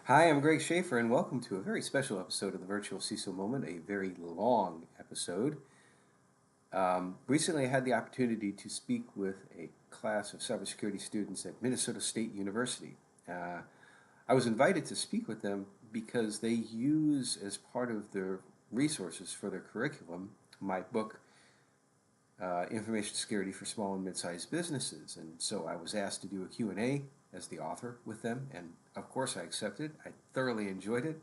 Hi, I'm Greg Schaffer, and welcome to a very special episode of the Virtual CISO Moment, a very long episode. Recently, I had the opportunity to speak with a class of cybersecurity students at Minnesota State University. Uh, I was invited to speak with them because they use, as part of their resources for their curriculum, my book, Information Security for Small and Midsized Businesses. And so I was asked to do a Q&A as the author with them, and of course I accepted. I thoroughly enjoyed it.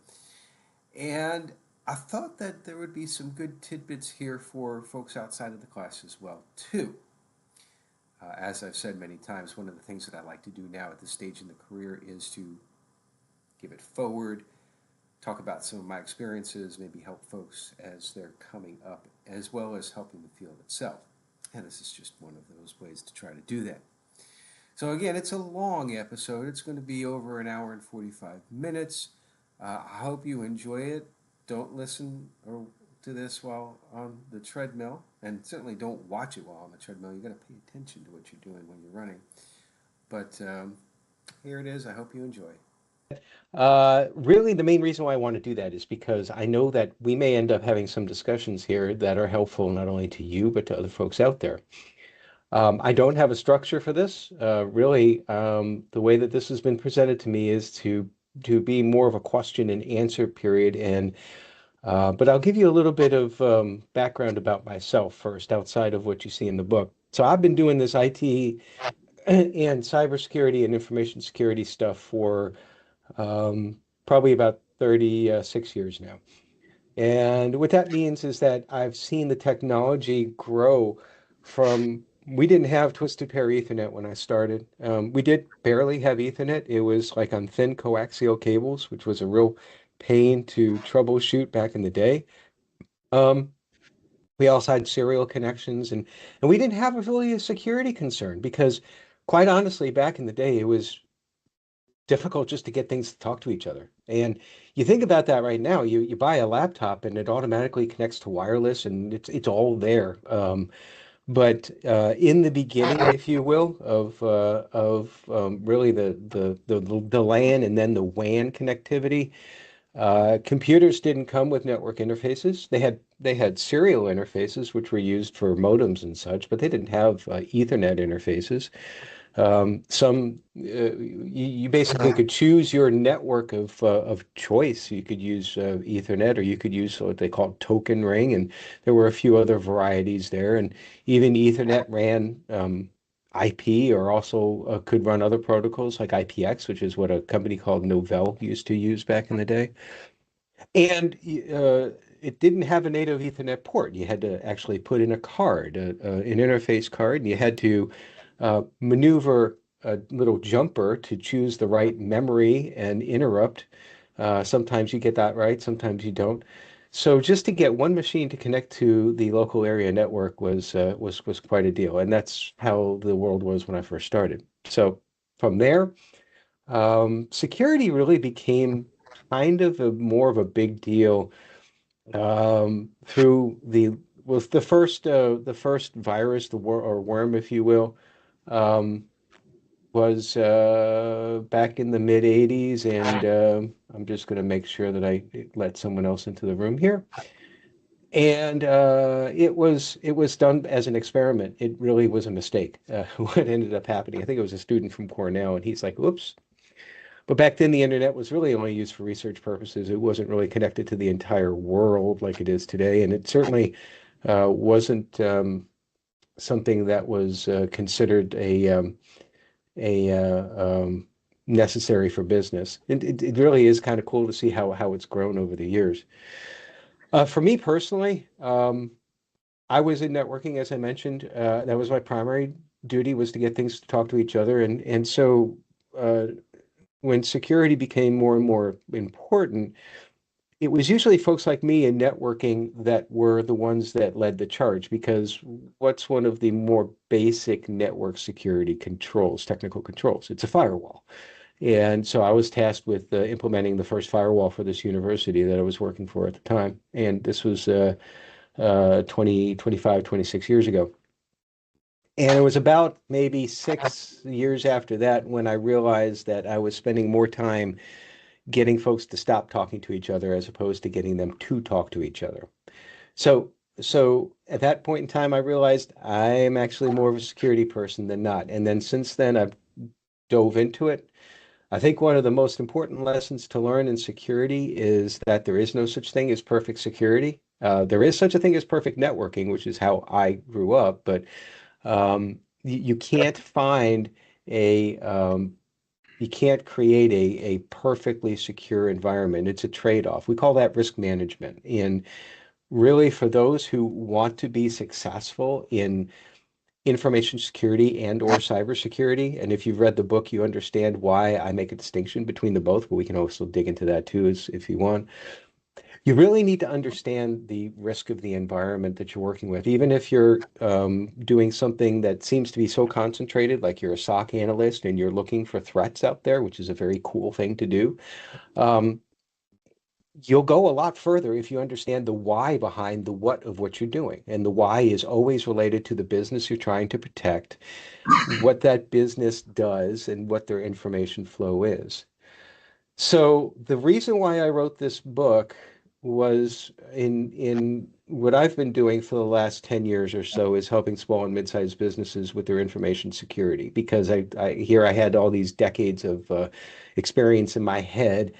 And I thought that there would be some good tidbits here for folks outside of the class as well, too. As I've said many times, one of the things that I like to do now at this stage in the career is to give it forward, talk about some of my experiences, maybe help folks as they're coming up, as well as helping the field itself. And this is just one of those ways to try to do that. So again, it's a long episode. It's going to be over an hour and 45 minutes. I hope you enjoy it. Don't listen to this while on the treadmill, and certainly don't watch it while on the treadmill. You've got to pay attention to what you're doing when you're running. But here it is. I hope you enjoy. Really, the main reason why I want to do that is because I know that we may end up having some discussions here that are helpful not only to you, but to other folks out there. I don't have a structure for this. Really, the way that this has been presented to me is to be more of a question and answer period. But I'll give you a little bit of background about myself first, outside of what you see in the book. So I've been doing this IT and cybersecurity and information security stuff for probably about 36 years now. And what that means is that I've seen the technology grow from, we didn't have twisted pair Ethernet when I started. We did barely have Ethernet. It was like on thin coaxial cables, which was a real pain to troubleshoot back in the day. Um, we also had serial connections, and we didn't have really a security concern because, quite honestly, back in the day, it was difficult just to get things to talk to each other. And you think about that right now, you buy a laptop and it automatically connects to wireless and it's all there. But in the beginning, if you will, of really the LAN and then the WAN connectivity, computers didn't come with network interfaces. They had serial interfaces, which were used for modems and such, but they didn't have Ethernet interfaces. You basically could choose your network of choice. You could use Ethernet, or you could use what they call token ring, and there were a few other varieties there. And even Ethernet ran IP, or also could run other protocols like IPX, which is what a company called Novell used to use back in the day. And it didn't have a native Ethernet port. You had to actually put in a card, an interface card, and you had to maneuver a little jumper to choose the right memory and interrupt. Sometimes you get that right, sometimes you don't. So just to get one machine to connect to the local area network was quite a deal, and that's how the world was when I first started. So from there, security really became kind of a more of a big deal through the was the first virus, or worm, if you will, um, was back in the mid 80s, and I'm just going to make sure that I let someone else into the room here. And it was done as an experiment. It really was a mistake. What ended up happening, I think it was a student from Cornell, and he's like, "Oops." But back then, the internet was really only used for research purposes. It wasn't really connected to the entire world like it is today, and it certainly wasn't something that was considered a necessary for business. It really is kind of cool to see how it's grown over the years. For me personally, I was in networking, as I mentioned. That was my primary duty, was to get things to talk to each other, and so. When security became more and more important, it was usually folks like me in networking that were the ones that led the charge, because what's one of the more basic network security controls, technical controls? It's a firewall. And so I was tasked with implementing the first firewall for this university that I was working for at the time. And this was 20, 25, 26 years ago. And it was about maybe 6 years after that when I realized that I was spending more time getting folks to stop talking to each other as opposed to getting them to talk to each other. So, so at that point in time, I realized I'm actually more of a security person than not. And then since then, I've dove into it. I think one of the most important lessons to learn in security is that there is no such thing as perfect security. There is such a thing as perfect networking, which is how I grew up, but you can't find a you can't create a perfectly secure environment. It's a trade-off. We call that risk management. And really, for those who want to be successful in information security and or cybersecurity, and if you've read the book, you understand why I make a distinction between the both, but we can also dig into that too, if you want. You really need to understand the risk of the environment that you're working with. Even if you're doing something that seems to be so concentrated, like you're a SOC analyst and you're looking for threats out there, which is a very cool thing to do. Um, you'll go a lot further if you understand the why behind the what of what you're doing. And the why is always related to the business you're trying to protect, what that business does, and what their information flow is. So the reason why I wrote this book was in what I've been doing for the last 10 years or so is helping small and mid-sized businesses with their information security because I had all these decades of experience in my head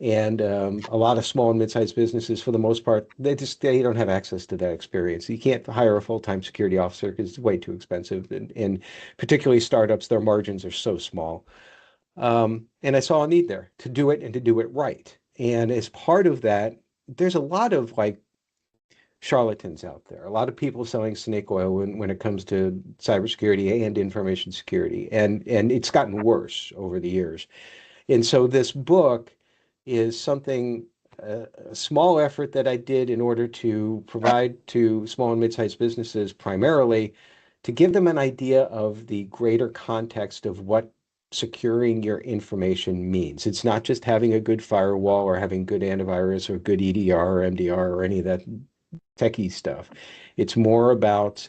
and a lot of small and mid-sized businesses, for the most part, they don't have access to that experience. You can't hire a full-time security officer because it's way too expensive, and particularly startups, their margins are so small. And I saw a need there to do it and to do it right. And as part of that, there's a lot of like charlatans out there, a lot of people selling snake oil when it comes to cybersecurity and information security, and it's gotten worse over the years. And so this book is something, a small effort that I did in order to provide to small and mid-sized businesses primarily to give them an idea of the greater context of what securing your information means. It's not just having a good firewall or having good antivirus or good EDR or MDR or any of that techie stuff. It's more about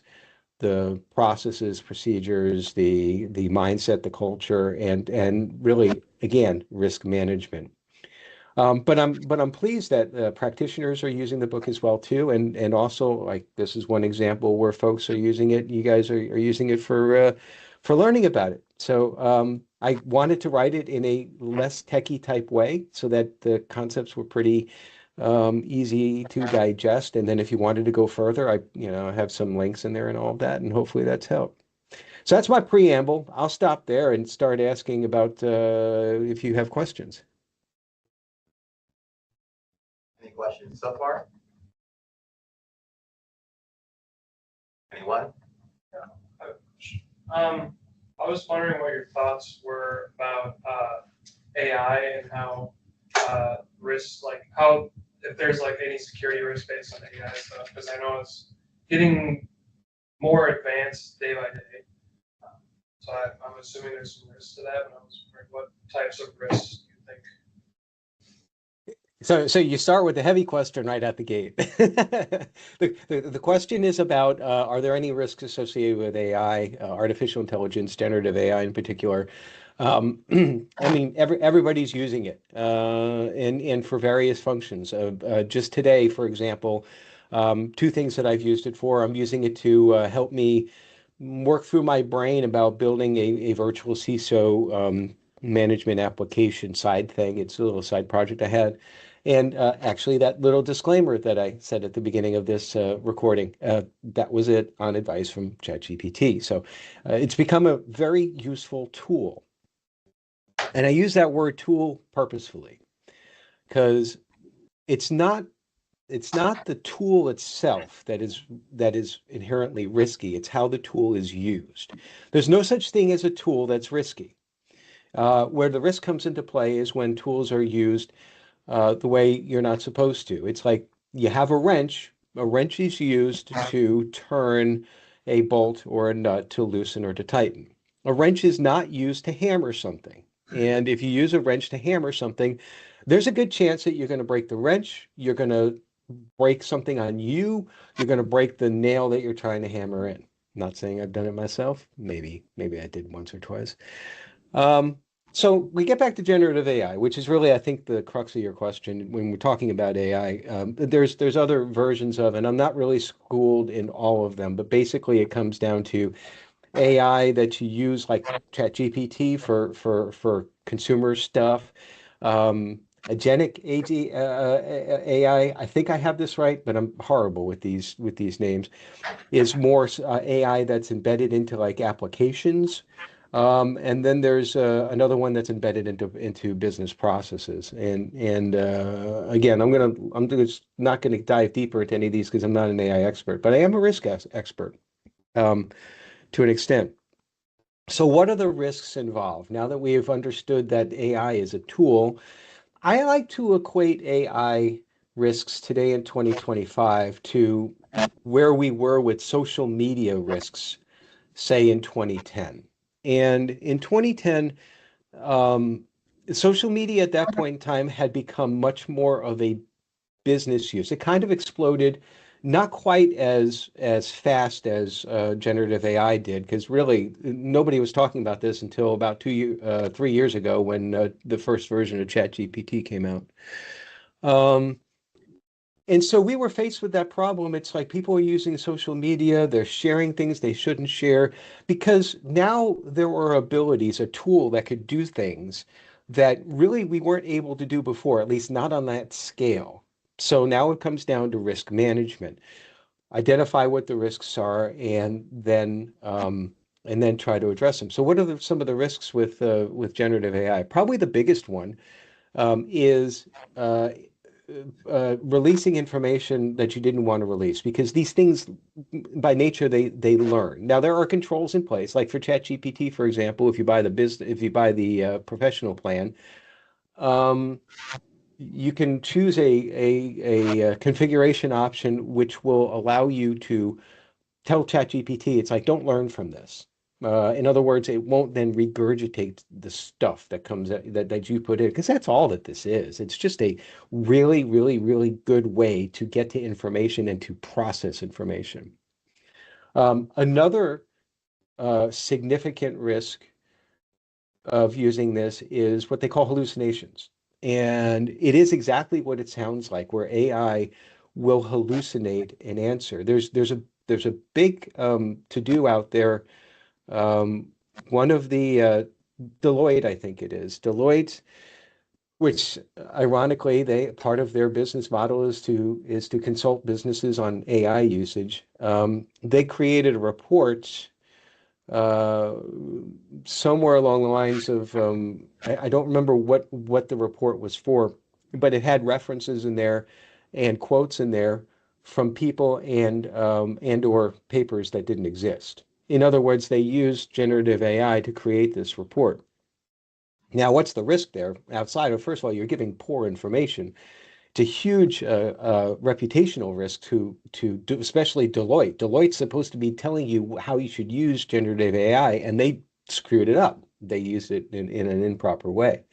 the processes, procedures, the mindset, the culture, and really, again, risk management. But I'm pleased that practitioners are using the book as well too, and also like this is one example where folks are using it. You guys are using it for learning about it. So I wanted to write it in a less techie type way so that the concepts were pretty easy to digest. And then if you wanted to go further, I have some links in there and all of that, and hopefully that's helped. So that's my preamble. I'll stop there and start asking about if you have questions. Any questions so far? Anyone? I was wondering what your thoughts were about AI and how risks, like how if there's like any security risk based on AI stuff, because I know it's getting more advanced day by day. So I'm assuming there's some risks to that, but I was wondering what types of risks you think. So you start with the heavy question right at the gate. The question is about are there any risks associated with AI, artificial intelligence, generative AI in particular? I mean, everybody's using it, and for various functions. Just today, for example, two things that I've used it for. I'm using it to help me work through my brain about building a virtual CISO management application side thing. It's a little side project I had. And actually, that little disclaimer that I said at the beginning of this recording, that was it on advice from ChatGPT. So it's become a very useful tool. And I use that word tool purposefully because it's not it's not the tool itself that is inherently risky. It's how the tool is used. There's no such thing as a tool that's risky. Where the risk comes into play is when tools are used the way you're not supposed to. It's like you have a wrench. A wrench is used to turn a bolt or a nut to loosen or to tighten. A wrench is not used to hammer something. And if you use a wrench to hammer something, there's a good chance that you're going to break the wrench, you're going to break something on you, you're going to break the nail that you're trying to hammer in. Not saying I've done it myself. Maybe I did once or twice. Um, So we get back to generative AI, which is really, I think, the crux of your question when we're talking about AI. There's other versions of, and I'm not really schooled in all of them, but basically it comes down to AI that you use like ChatGPT for consumer stuff. Agentic AI, I think I have this right, but I'm horrible with these names, is more AI that's embedded into like applications. And then there's another one that's embedded into business processes. And again, I'm just not gonna dive deeper into any of these because I'm not an AI expert, but I am a risk expert um, to an extent. So what are the risks involved? Now that we have understood that AI is a tool, I like to equate AI risks today in 2025 to where we were with social media risks, say in 2010. And in 2010, um, social media at that point in time had become much more of a business use. It kind of exploded, not quite as fast as generative AI did, because really nobody was talking about this until about 3 years ago when the first version of ChatGPT came out. Um, and so we were faced with that problem. It's like people are using social media, they're sharing things they shouldn't share because now there were abilities, a tool that could do things that really we weren't able to do before, at least not on that scale. So now it comes down to risk management. Identify what the risks are and then try to address them. So what are some of the risks with generative AI? Probably the biggest one is uh, releasing information that you didn't want to release because these things by nature they learn. Now there are controls in place, like for ChatGPT, for example, if you buy the professional plan, um, you can choose a configuration option which will allow you to tell ChatGPT, it's like, don't learn from this. In other words, it won't then regurgitate the stuff that comes that you put in, because that's all that this is. It's just a really, really, really good way to get to information and to process information. Another significant risk of using this is what they call hallucinations. And it is exactly what it sounds like, where AI will hallucinate an answer. There's a big to do out there. Um, one of the Deloitte, I think it is Deloitte, which ironically, they part of their business model is to consult businesses on AI usage. They created a report uh, somewhere along the lines of I don't remember what the report was for, but it had references in there and quotes in there from people and or papers that didn't exist. In other words, they used generative AI to create this report. Now, what's the risk there? Outside of, first of all, you're giving poor information. It's a huge reputational risk especially Deloitte. Deloitte's supposed to be telling you how you should use generative AI, and they screwed it up. They used it in an improper way.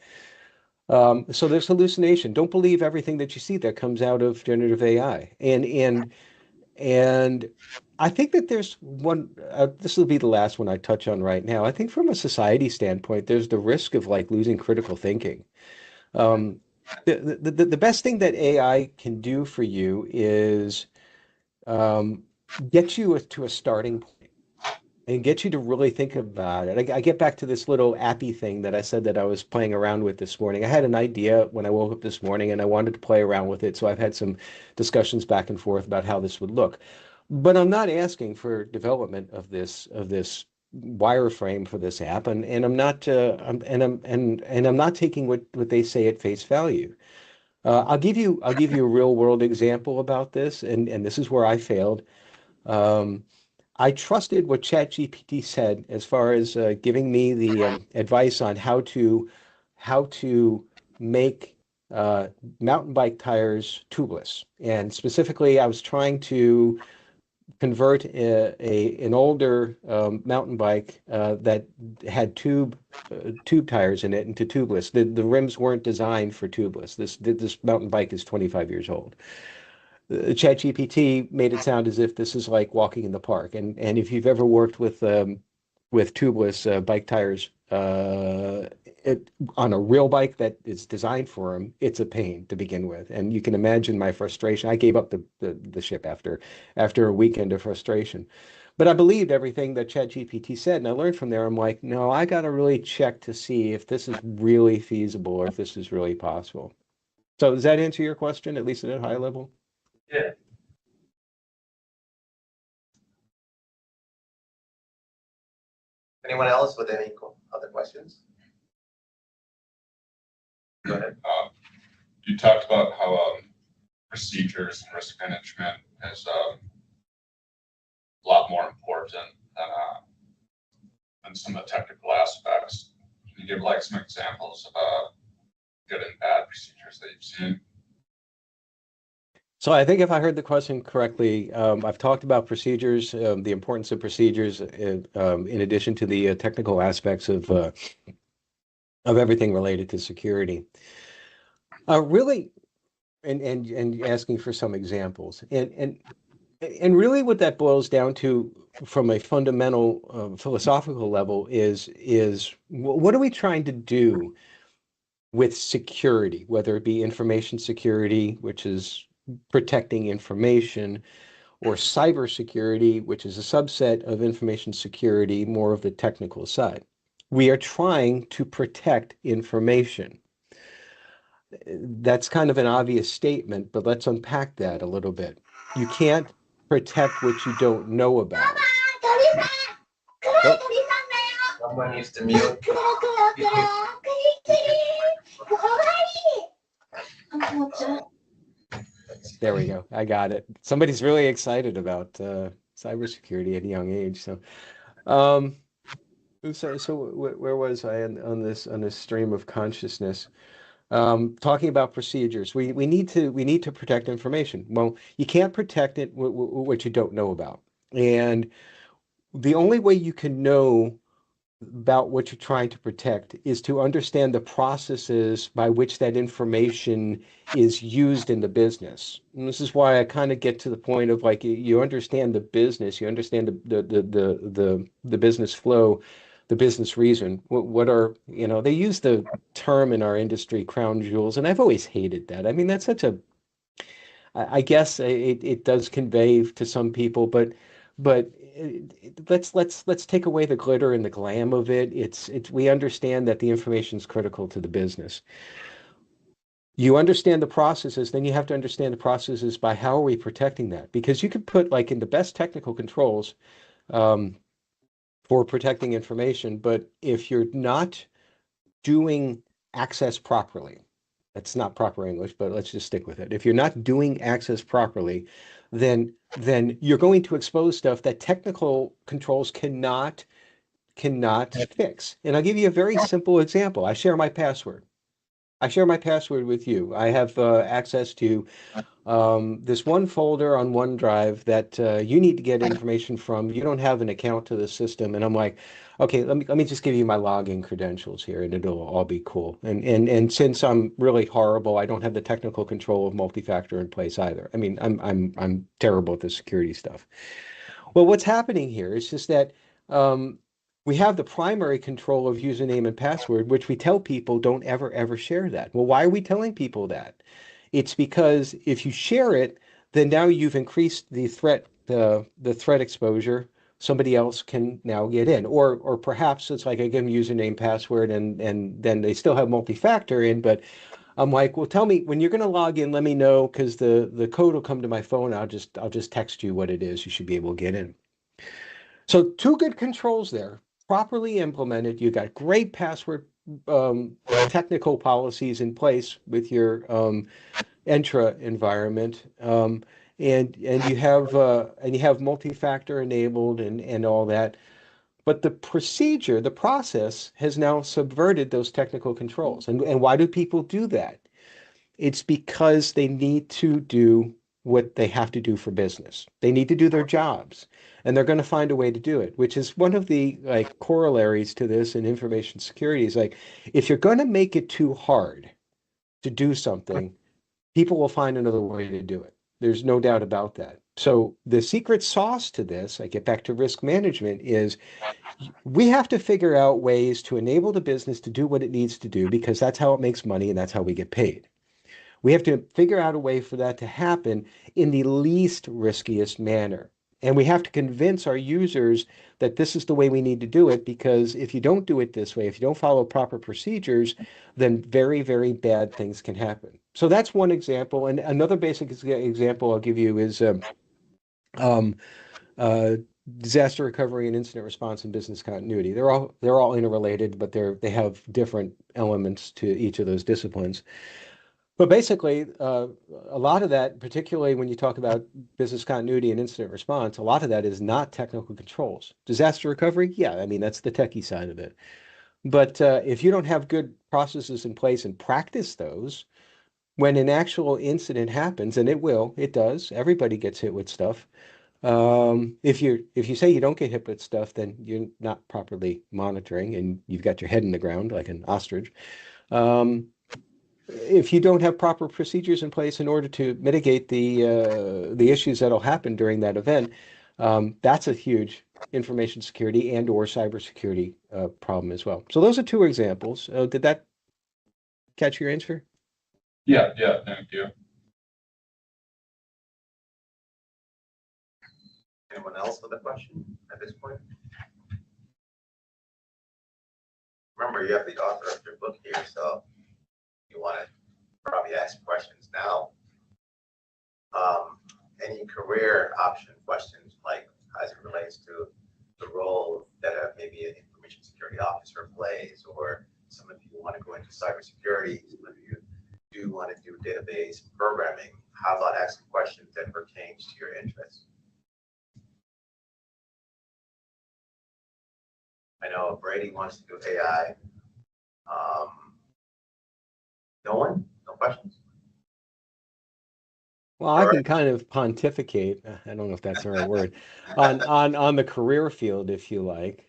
So there's hallucination. Don't believe everything that you see that comes out of generative AI. And I think that there's one. This will be the last one I touch on right now. I think from a society standpoint, there's the risk of like losing critical thinking. Um, the best thing that AI can do for you is um, get you to a starting point and get you to really think about it. I get back to this little appy thing that I said that I was playing around with this morning. I had an idea when I woke up this morning and I wanted to play around with it. So I've had some discussions back and forth about how this would look. But I'm not asking for development of this wireframe for this app, and I'm not and I'm not taking what they say at face value. I'll give you a real world example about this, and this is where I failed. Um, I trusted what ChatGPT said as far as giving me the advice on how to make uh, mountain bike tires tubeless, and specifically, I was trying to convert an older mountain bike that had tube tires in it into tubeless. The rims weren't designed for tubeless. This mountain bike is 25 years old. ChatGPT made it sound as if this is like walking in the park. And if you've ever worked with tubeless bike tires, on a real bike that is designed for them, it's a pain to begin with. And you can imagine my frustration. I gave up the ship after a weekend of frustration. But I believed everything that ChatGPT said, and I learned from there. I'm like, no, I got to really check to see if this is really feasible or if this is really possible. So does that answer your question, at least at a high level? Yeah. Anyone else with any other questions? Go ahead. You talked about how procedures and risk management is a lot more important than some of the technical aspects. Can you give like some examples of good and bad procedures that you've seen? So I think if I heard the question correctly, I've talked about procedures, the importance of procedures, in addition to the technical aspects of everything related to security. Really, and asking for some examples, and really what that boils down to from a fundamental philosophical level is what are we trying to do with security, whether it be information security, which is protecting information, or cybersecurity, which is a subset of information security, more of the technical side. We are trying to protect information. That's kind of an obvious statement, but let's unpack that a little bit. You can't protect what you don't know about. Someone needs to mute. There we go. I got it. Somebody's really excited about cybersecurity at a young age. So where was I on this stream of consciousness? Talking about procedures. We need to protect information. Well, you can't protect it what you don't know about. And the only way you can know about what you're trying to protect is to understand the processes by which that information is used in the business. And this is why I kind of get to the point of like you understand the business, you understand the business flow, the business reason. What are, they use the term in our industry, crown jewels, and I've always hated that. I mean, that's such a, I guess it does convey to some people, but let's take away the glitter and the glam of it. It's we understand that the information is critical to the business. You understand the processes, then you have to understand the processes by how are we protecting that? Because you could put like in the best technical controls for protecting information, but if you're not doing access properly, that's not proper English, but let's just stick with it. If you're not doing access properly, then you're going to expose stuff that technical controls cannot fix. And I'll give you a very simple example. I share my password. I share my password with you. I have access to this one folder on OneDrive that you need to get information from. You don't have an account to the system, and I'm like, okay, let me just give you my login credentials here, and it'll all be cool. And since I'm really horrible, I don't have the technical control of multi-factor in place either. I mean, I'm terrible at the security stuff. Well, what's happening here is just that we have the primary control of username and password, which we tell people don't ever share that. Well, why are we telling people that? It's because if you share it, then now you've increased the threat exposure. Somebody else can now get in, or perhaps it's like I give them username, password, and then they still have multi-factor in. But I'm like, well, tell me when you're going to log in. Let me know because the code will come to my phone. I'll just text you what it is. You should be able to get in. So two good controls there, properly implemented. You got great password technical policies in place with your Entra environment, and you have multi-factor enabled and all that. But the procedure, the process has now subverted those technical controls. And why do people do that? It's because they need to do what they have to do for business. They need to do their jobs, and they're going to find a way to do it, which is one of the like corollaries to this in information security is like, if you're going to make it too hard to do something, people will find another way to do it. There's no doubt about that. So the secret sauce to this, I get back to risk management, is we have to figure out ways to enable the business to do what it needs to do because that's how it makes money and that's how we get paid. We have to figure out a way for that to happen in the least riskiest manner. And we have to convince our users that this is the way we need to do it, because if you don't do it this way, if you don't follow proper procedures, then very, very bad things can happen. So that's one example. And another basic example I'll give you is um, uh, disaster recovery and incident response and business continuity. They're all interrelated, but they have different elements to each of those disciplines. But basically, a lot of that, particularly when you talk about business continuity and incident response, a lot of that is not technical controls. Disaster recovery, yeah, I mean, that's the techie side of it. But if you don't have good processes in place and practice those, when an actual incident happens, and it does, everybody gets hit with stuff. If you say you don't get hit with stuff, then you're not properly monitoring and you've got your head in the ground like an ostrich. If you don't have proper procedures in place in order to mitigate the issues that'll happen during that event, that's a huge information security and or cybersecurity problem as well. So those are two examples. Did that catch your answer? Yeah, thank you. Anyone else with a question at this point? Remember, you have the author of your book here, so you want to probably ask questions now. Any career option questions, like as it relates to the role that maybe an information security officer plays, or some of you want to go into cybersecurity, some of you do want to do database programming. How about asking questions that pertains to your interests? I know Brady wants to do AI. No one? No questions? Well, I can kind of pontificate. I don't know if that's the right word, on the career field, if you like.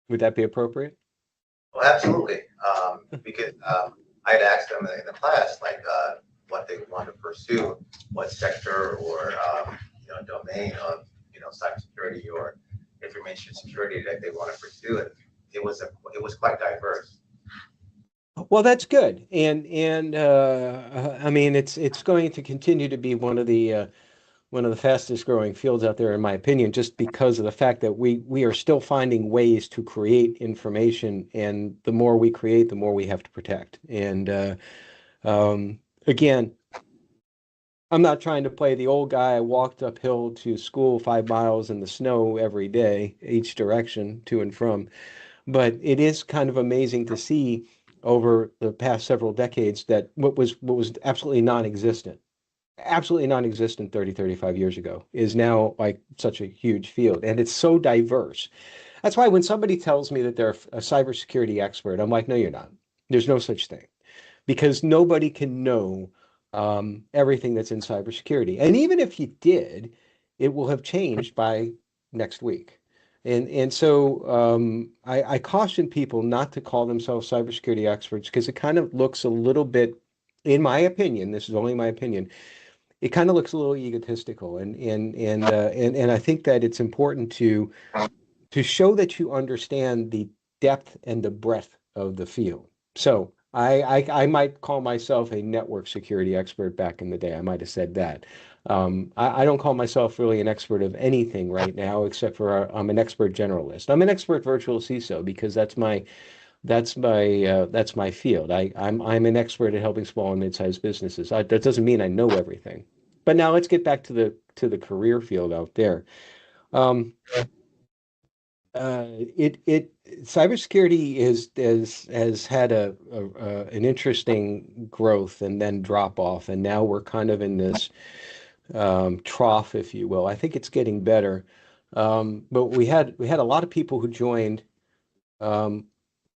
Would that be appropriate? Well, absolutely. Because I had asked them in the class, like, what they want to pursue, what sector or domain of cybersecurity or information security that they want to pursue, and it was quite diverse. Well, that's good, and I mean it's going to continue to be one of the fastest growing fields out there, in my opinion, just because of the fact that we are still finding ways to create information, and the more we create, the more we have to protect. And again, I'm not trying to play the old guy. I walked uphill to school 5 miles in the snow every day, each direction to and from. But it is kind of amazing to see over the past several decades that what was absolutely non-existent 30, 35 years ago is now like such a huge field, and it's so diverse. That's why when somebody tells me that they're a cybersecurity expert, I'm like, no, you're not. There's no such thing, because nobody can know everything that's in cybersecurity. And even if you did, it will have changed by next week. And so I caution people not to call themselves cybersecurity experts, because it kind of looks a little bit, in my opinion, this is only my opinion, it kind of looks a little egotistical. And I think that it's important to show that you understand the depth and the breadth of the field. So I might call myself a network security expert back in the day. I might have said that. I don't call myself really an expert of anything right now, except for I'm an expert generalist. I'm an expert virtual CISO because that's my field. I'm an expert at helping small and mid-sized businesses. That doesn't mean I know everything. But now let's get back to the career field out there. Um, it cybersecurity has had an interesting growth and then drop off, and now we're kind of in this trough, if you will. I think it's getting better, but we had a lot of people who joined um,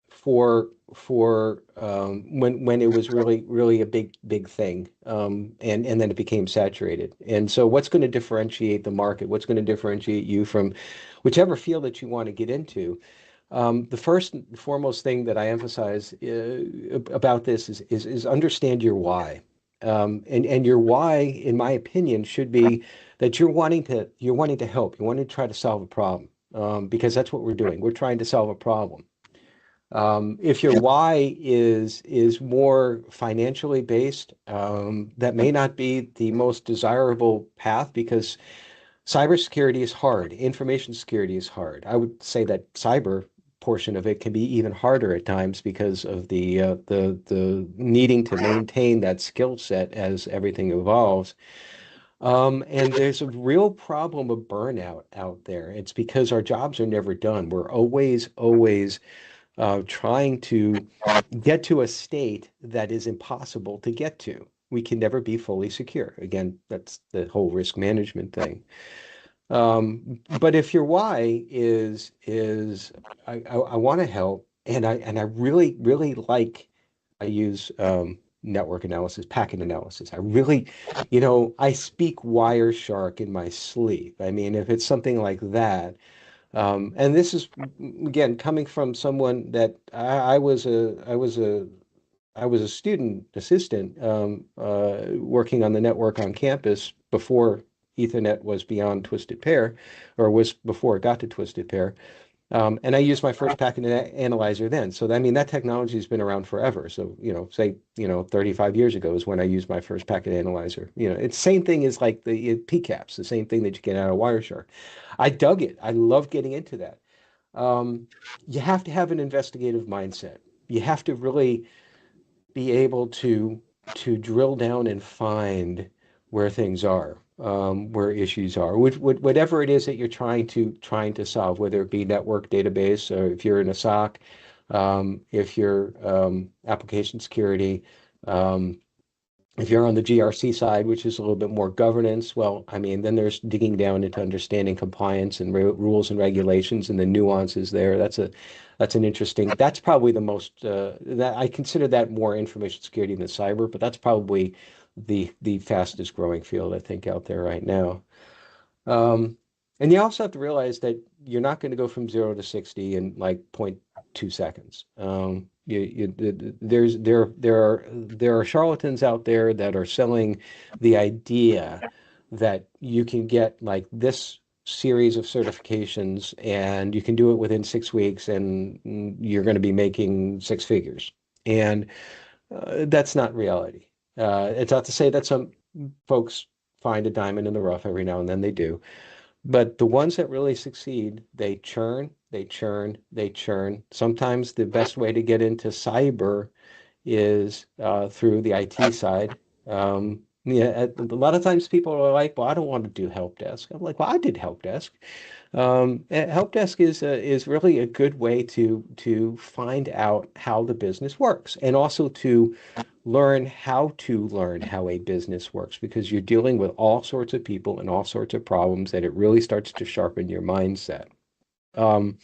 for when it was really a big thing, and then it became saturated. And so, what's going to differentiate the market? What's going to differentiate you from whichever field that you want to get into? The first and foremost thing that I emphasize about this is understand your why. And your why, in my opinion, should be that you're wanting to help. You want to try to solve a problem, because that's what we're doing. We're trying to solve a problem. If your why is more financially based, that may not be the most desirable path because cybersecurity is hard. Information security is hard. I would say that cyber portion of it can be even harder at times because of the needing to maintain that skill set as everything evolves. And there's a real problem of burnout out there. It's because our jobs are never done. We're always trying to get to a state that is impossible to get to. We can never be fully secure. Again, that's the whole risk management thing. But if your why is I want to help, and I really like, I use network analysis, packet analysis. I really, I speak Wireshark in my sleep. I mean, if it's something like that, and this is again coming from someone that I was a student assistant, working on the network on campus before Ethernet was beyond Twisted Pair, or was before it got to Twisted Pair. And I used my first packet analyzer then. So I mean that technology has been around forever. So say 35 years ago is when I used my first packet analyzer. It's the same thing as like the PCAPs, the same thing that you get out of Wireshark. I dug it. I love getting into that. Um, you have to have an investigative mindset. You have to really be able to drill down and find where things are, where issues are, whatever it is that you're trying to solve, whether it be network database, or if you're in a SOC, if you're application security, um, if you're on the GRC side, which is a little bit more governance, well, I mean, then there's digging down into understanding compliance and rules and regulations and the nuances there. That's an interesting. That's probably the most that I consider that more information security than cyber, but that's probably the fastest growing field I think out there right now. Um, and you also have to realize that you're not going to go from 0 to 60 in like zero point 0.2 seconds. There are charlatans out there that are selling the idea that you can get like this series of certifications and you can do it within 6 weeks and you're going to be making six figures. And that's not reality. It's not to say that some folks find a diamond in the rough every now and then they do. But the ones that really succeed, they churn, they churn, they churn. Sometimes the best way to get into cyber is through the IT side. Yeah, a lot of times people are like, "Well, I don't want to do help desk." I'm like, "Well, I did help desk." Help desk is really a good way to find out how the business works, and also to learn how a business works, because you're dealing with all sorts of people and all sorts of problems that it really starts to sharpen your mindset. Um,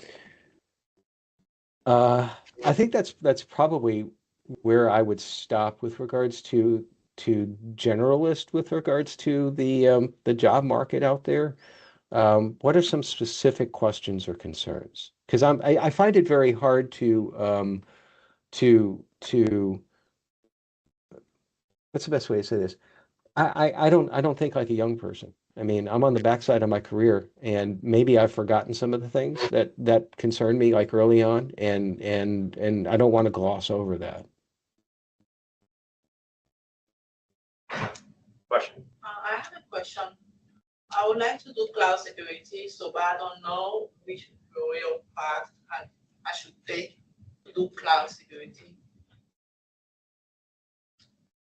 uh, I think that's probably where I would stop with regards to generalist with regards to the job market out there. What are some specific questions or concerns? Because I find it very hard to what's the best way to say this? I don't think like a young person. I mean, I'm on the backside of my career, and maybe I've forgotten some of the things that concerned me like early on, and I don't want to gloss over that. Question. I have a question. I would like to do cloud security, so but I don't know which career path I should take to do cloud security.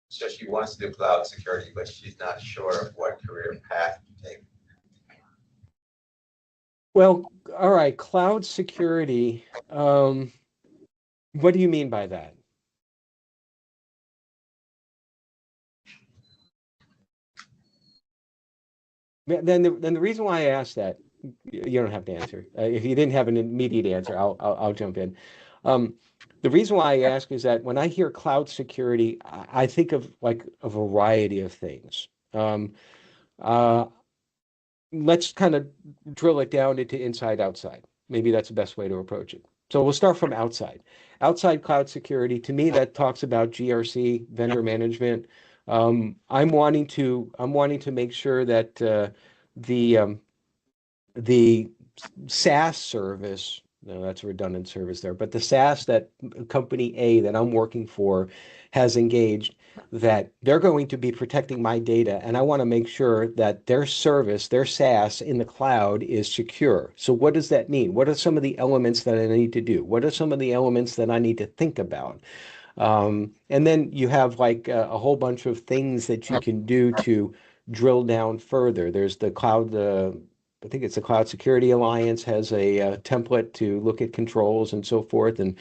So she wants to do cloud security, but she's not sure of what career path to take. Well, all right, cloud security. What do you mean by that? Then the reason why I asked that, you don't have to answer. If you didn't have an immediate answer, I'll jump in. Um, the reason why I ask is that when I hear cloud security, I think of like a variety of things. Uh, let's kind of drill it down into inside outside. Maybe that's the best way to approach it. So we'll start from outside. Outside cloud security, to me, that talks about GRC, vendor management, I'm wanting to make sure that the the SaaS service, no, that's a redundant service there, but the SaaS that company A that I'm working for has engaged, that they're going to be protecting my data, and I want to make sure that their service, their SaaS in the cloud is secure. So what does that mean? What are some of the elements that I need to do? What are some of the elements that I need to think about? And then you have like a whole bunch of things that you can do to drill down further. There's the cloud, I think it's the Cloud Security Alliance has a template to look at controls and so forth. And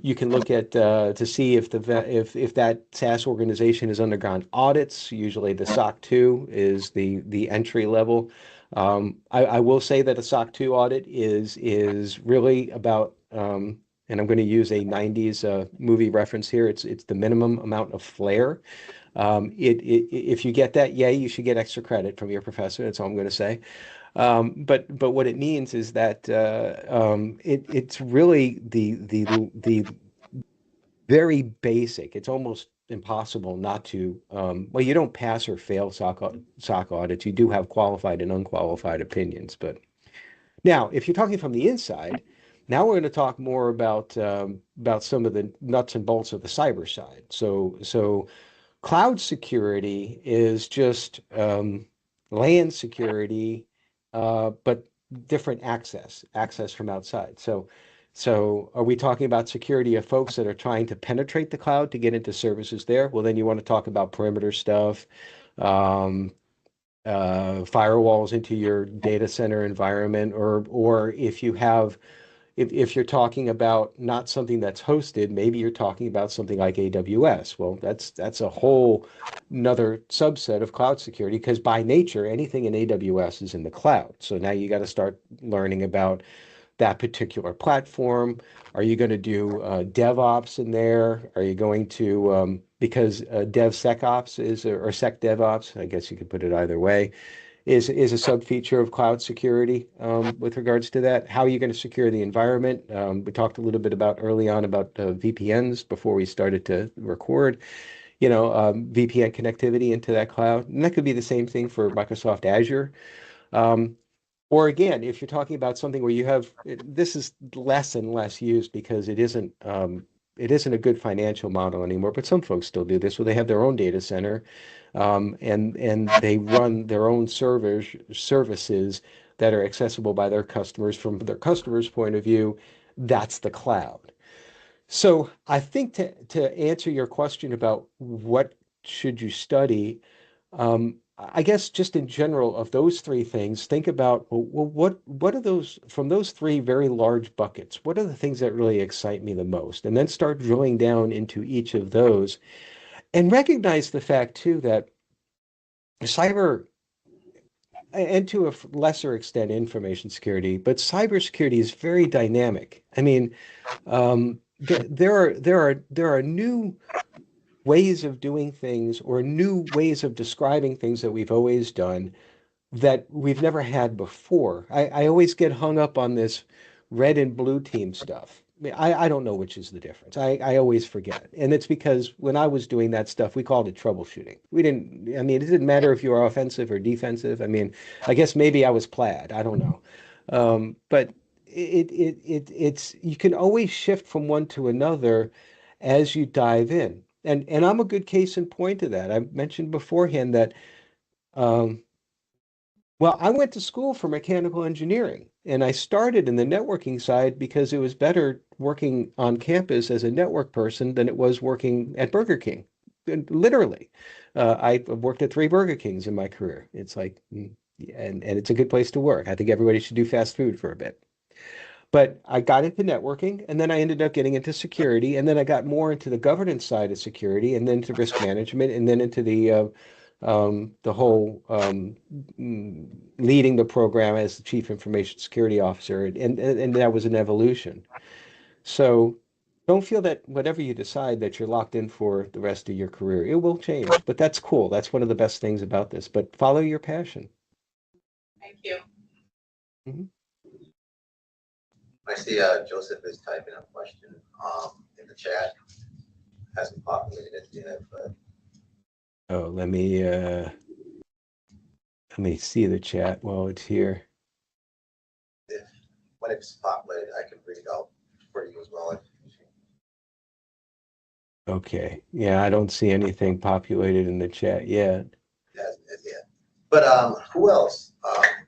you can look at to see if if that SaaS organization has undergone audits. Usually the SOC 2 is the entry level. I will say that a SOC 2 audit is really about and I'm going to use a 90s movie reference here. It's the minimum amount of flair. If you get that, yay, you should get extra credit from your professor. That's all I'm going to say. But what it means is that it's really the very basic. It's almost impossible not to. Well, you don't pass or fail SOC audits. You do have qualified and unqualified opinions. But now, if you're talking from the inside, now we're going to talk more about some of the nuts and bolts of the cyber side. So cloud security is just LAN security, but different access from outside. So are we talking about security of folks that are trying to penetrate the cloud to get into services there? Well, then you want to talk about perimeter stuff, um, firewalls into your data center environment, or if you have if you're talking about not something that's hosted, maybe you're talking about something like AWS. Well, that's a whole another subset of cloud security because by nature, anything in AWS is in the cloud. So now you got to start learning about that particular platform. Are you going to do DevOps in there? Are you going to because DevSecOps is or SecDevOps, I guess you could put it either way, is a sub feature of cloud security with regards to that. How are you going to secure the environment? We talked a little bit about early on about VPNs before we started to record. VPN connectivity into that cloud, and that could be the same thing for Microsoft Azure. Um, or again, if you're talking about something where you have this is less and less used because it isn't a good financial model anymore. But some folks still do this, where they have their own data center, and they run their own services that are accessible by their customers from their customers' point of view. That's the cloud. So I think to answer your question about what should you study, I guess just in general of those three things, think about, well, what are those from those three very large buckets? What are the things that really excite me the most? And then start drilling down into each of those and recognize the fact too that cyber and to a lesser extent information security, but cybersecurity is very dynamic. I mean, there are new ways of doing things or new ways of describing things that we've always done that we've never had before. I always get hung up on this red and blue team stuff. I mean, I don't know which is the difference. I always forget. And it's because when I was doing that stuff, we called it troubleshooting. We didn't, I mean, it didn't matter if you were offensive or defensive. I mean, I guess maybe I was plaid. I don't know. But it's, you can always shift from one to another as you dive in. And I'm a good case in point to that. I mentioned beforehand that, um, well, I went to school for mechanical engineering, and I started in the networking side because it was better working on campus as a network person than it was working at Burger King. And literally, I worked at three Burger Kings in my career. It's like, and it's a good place to work. I think everybody should do fast food for a bit. But I got into networking, and then I ended up getting into security, and then I got more into the governance side of security, and then to risk management, and then into the whole leading the program as the chief information security officer, and that was an evolution. So don't feel that whatever you decide that you're locked in for the rest of your career. It will change, but that's cool. That's one of the best things about this. But follow your passion. Thank you. Mhm. I see Joseph is typing a question in the chat. Hasn't populated it yet, but Oh, let me see the chat while it's here. If when it's populated, I can read it out for you as well. Okay. Yeah, I don't see anything populated in the chat yet. Yeah. But who else?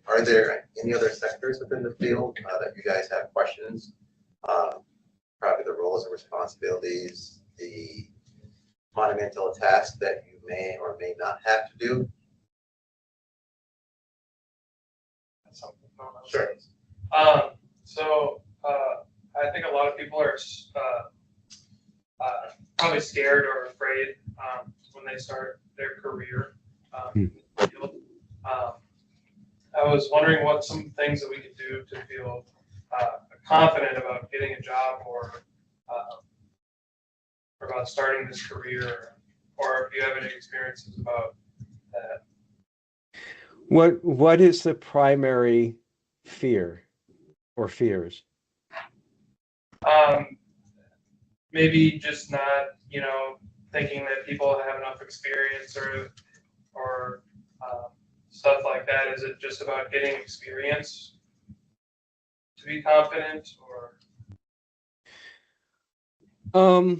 Are there any other sectors within the field that you guys have questions? Probably the roles and responsibilities, the monumental tasks that you may or may not have to do. Sure. I think a lot of people are probably scared or afraid when they start their career in the field. I was wondering what some things that we could do to feel confident about getting a job or about starting this career, or if you have any experiences about that. What is the primary fear or fears? Maybe just not, thinking that people have enough experience or stuff like that. Is it just about getting experience to be confident, or?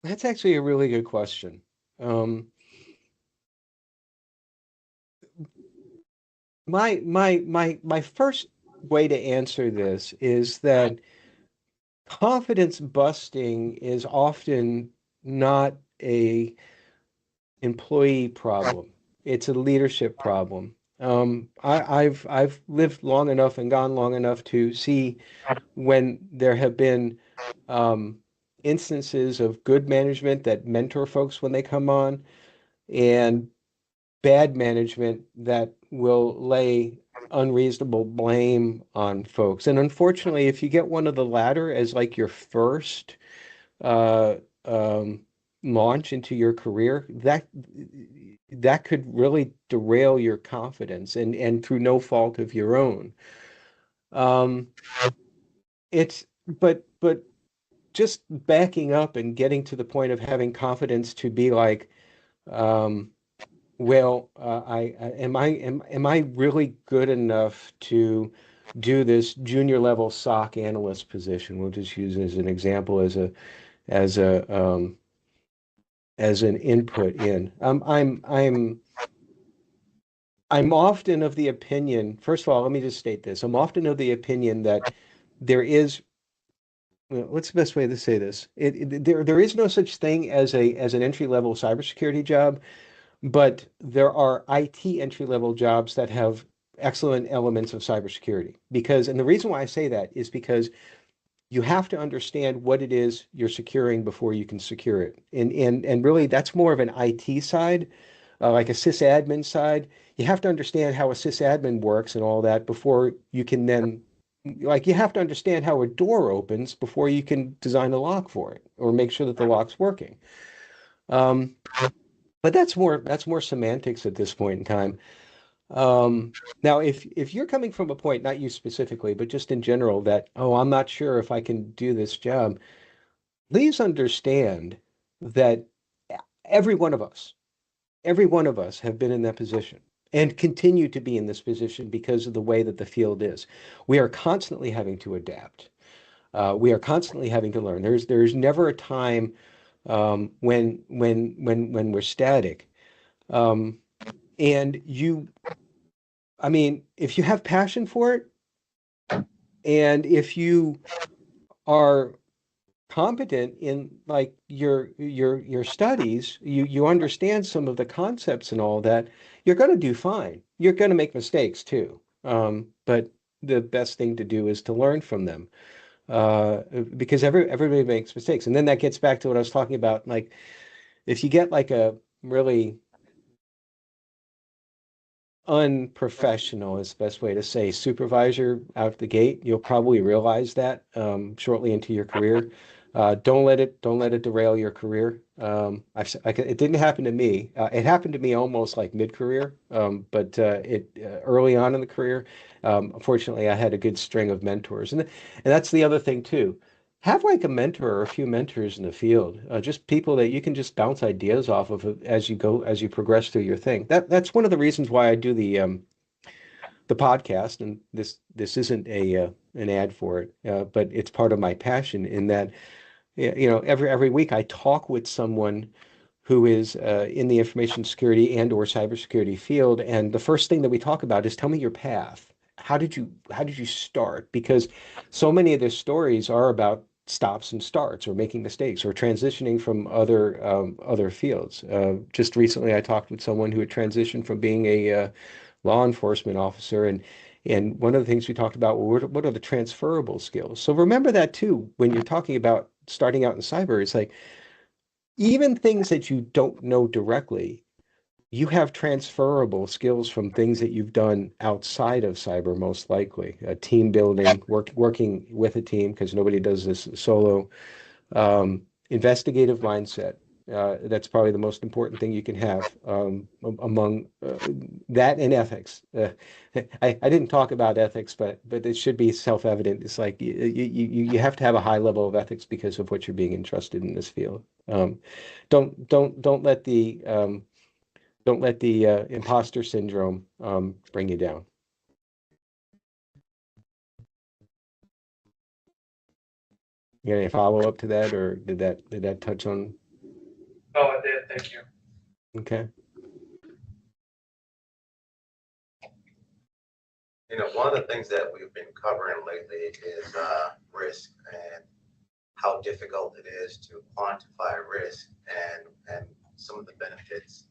That's actually a really good question. My first way to answer this is that confidence busting is often not a employee problem. It's a leadership problem. I've lived long enough and gone long enough to see when there have been um, instances of good management that mentor folks when they come on, and bad management that will lay unreasonable blame on folks. And unfortunately, if you get one of the latter as like your first uh, um, launch into your career, that could really derail your confidence and through no fault of your own. Um, but just backing up and getting to the point of having confidence to be like, um, well, am I really good enough to do this junior level SOC analyst position? We'll just use it as an example as a as an input in. I'm often of the opinion, first of all, let me just state this. I'm often of the opinion that there is, well, what's the best way to say this? There is no such thing as an entry level cybersecurity job, but there are IT entry level jobs that have excellent elements of cybersecurity. Because, and the reason why I say that is because you have to understand what it is you're securing before you can secure it. And really that's more of an IT side, like a sysadmin side. You have to understand how a sysadmin works and all that before you can then, like, you have to understand how a door opens before you can design a lock for it or make sure that the lock's working. Um, but that's more semantics at this point in time. Now, if you're coming from a point, not you specifically, but just in general, that, oh, I'm not sure if I can do this job, please understand that every one of us, every one of us have been in that position and continue to be in this position because of the way that the field is. We are constantly having to adapt. We are constantly having to learn. There's never a time when we're static. Um, and I mean, if you have passion for it, and if you are competent in like your studies, you understand some of the concepts and all that, you're going to do fine. You're going to make mistakes too. But the best thing to do is to learn from them. Because everybody makes mistakes. And then that gets back to what I was talking about. Like if you get like a really unprofessional is the best way to say supervisor out the gate, you'll probably realize that shortly into your career. Don't let it derail your career. It didn't happen to me. It happened to me almost like mid-career, but it early on in the career. Unfortunately, I had a good string of mentors, and that's the other thing too. have like a mentor or a few mentors in the field, just people that you can just bounce ideas off of as you go, as you progress through your thing. That's one of the reasons why I do the podcast, and this isn't a an ad for it, but it's part of my passion in that every week I talk with someone who is in the information security and or cybersecurity field, and the first thing that we talk about is tell me your path. How did you start? Because so many of their stories are about stops and starts or making mistakes or transitioning from other fields. Just recently, I talked with someone who had transitioned from being a law enforcement officer, and one of the things we talked about were what are the transferable skills. So remember that too when you're talking about starting out in cyber. It's like even things that you don't know directly, you have transferable skills from things that you've done outside of cyber, most likely. Team building, working with a team, because nobody does this solo. Investigative mindset. That's probably the most important thing you can have among that and ethics. I didn't talk about ethics, but it should be self-evident. It's like you have to have a high level of ethics because of what you're being entrusted in this field. Don't let the imposter syndrome bring you down. You got any follow up to that, or did that touch on? Oh, I did. Thank you. Okay. One of the things that we've been covering lately is risk and how difficult it is to quantify risk and some of the benefits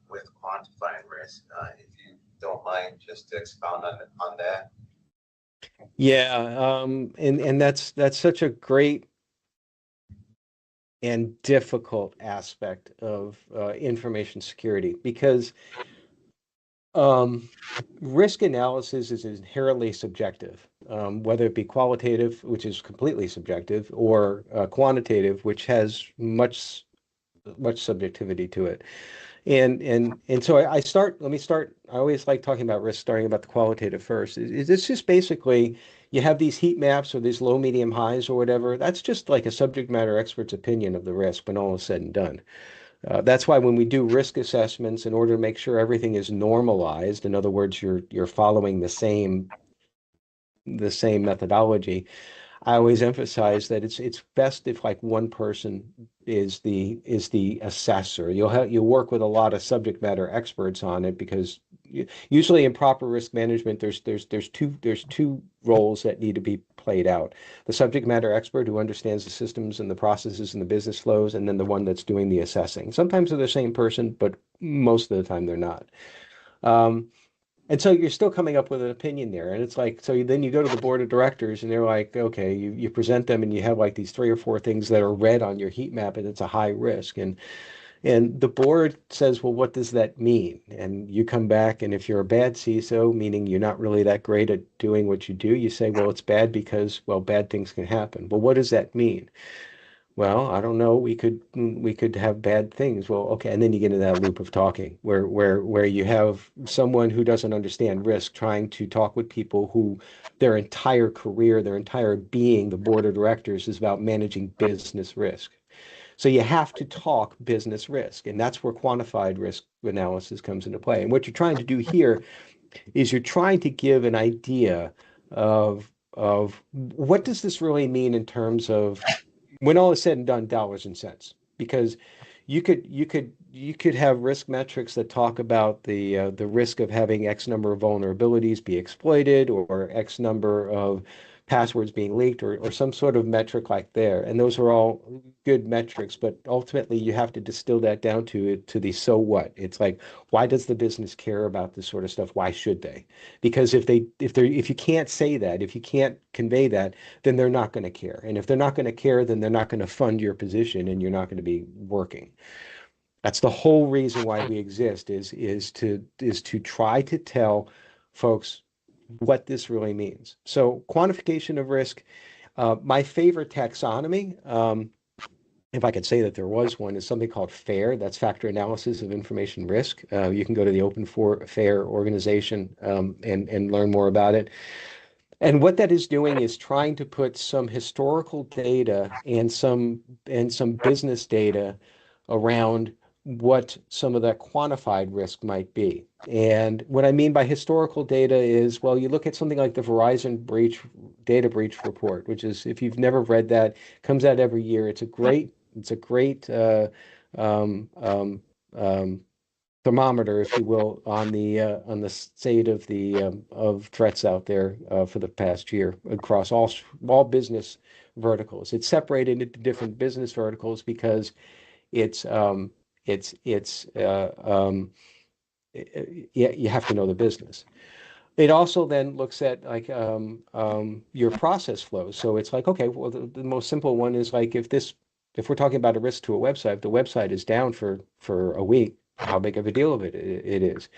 with quantifying risk. If you don't mind, just to expound on that. Yeah, and that's such a great and difficult aspect of information security because risk analysis is inherently subjective, whether it be qualitative, which is completely subjective, or quantitative, which has much subjectivity to it. And so let me start. I always like talking about risk, starting about the qualitative first. It's just basically you have these heat maps or these low, medium, highs or whatever. That's just like a subject matter expert's opinion of the risk when all is said and done. That's why when we do risk assessments, in order to make sure everything is normalized, in other words, you're following the same methodology, I always emphasize that it's best if like one person is the assessor. You'll work with a lot of subject matter experts on it because usually in proper risk management there's two roles that need to be played out. The subject matter expert who understands the systems and the processes and the business flows, and then the one that's doing the assessing. Sometimes they're the same person, but most of the time they're not. Um, and so you're still coming up with an opinion there. And it's like, so then you go to the board of directors and they're like, okay, you present them and you have like these three or four things that are red on your heat map and it's a high risk. And the board says, well, what does that mean? And you come back, and if you're a bad CISO, meaning you're not really that great at doing what you do, you say, well, it's bad because, well, bad things can happen. Well, what does that mean? Well, I don't know. We could have bad things. Well, okay, and then you get into that loop of talking where you have someone who doesn't understand risk trying to talk with people who their entire career, their entire being, the board of directors is about managing business risk. So you have to talk business risk, and that's where quantified risk analysis comes into play. And what you're trying to do here is you're trying to give an idea of what does this really mean in terms of when all is said and done, dollars and cents. Because you could have risk metrics that talk about the risk of having X number of vulnerabilities be exploited, or X number of passwords being leaked, or some sort of metric like there. And those are all good metrics, but ultimately you have to distill that down to the so what. It's like, why does the business care about this sort of stuff? Why should they? Because if you can't say that, if you can't convey that, then they're not going to care. And if they're not going to care, then they're not going to fund your position and you're not going to be working. That's the whole reason why we exist is to try to tell folks what this really means. So quantification of risk, my favorite taxonomy, if I could say that there was one, is something called FAIR. That's Factor Analysis of Information Risk. You can go to the Open for FAIR organization and learn more about it. And what that is doing is trying to put some historical data and some business data around what some of that quantified risk might be. And what I mean by historical data is, well, you look at something like the Verizon data breach report, which is, if you've never read that, comes out every year. It's a great um, um, um, thermometer, if you will, on the state of the of threats out there for the past year across all business verticals. It's separated into different business verticals because it's it's yeah, you have to know the business. It also then looks at like your process flows. So it's like, okay, well, the most simple one is like if we're talking about a risk to a website, if the website is down for a week, how big of a deal of it is.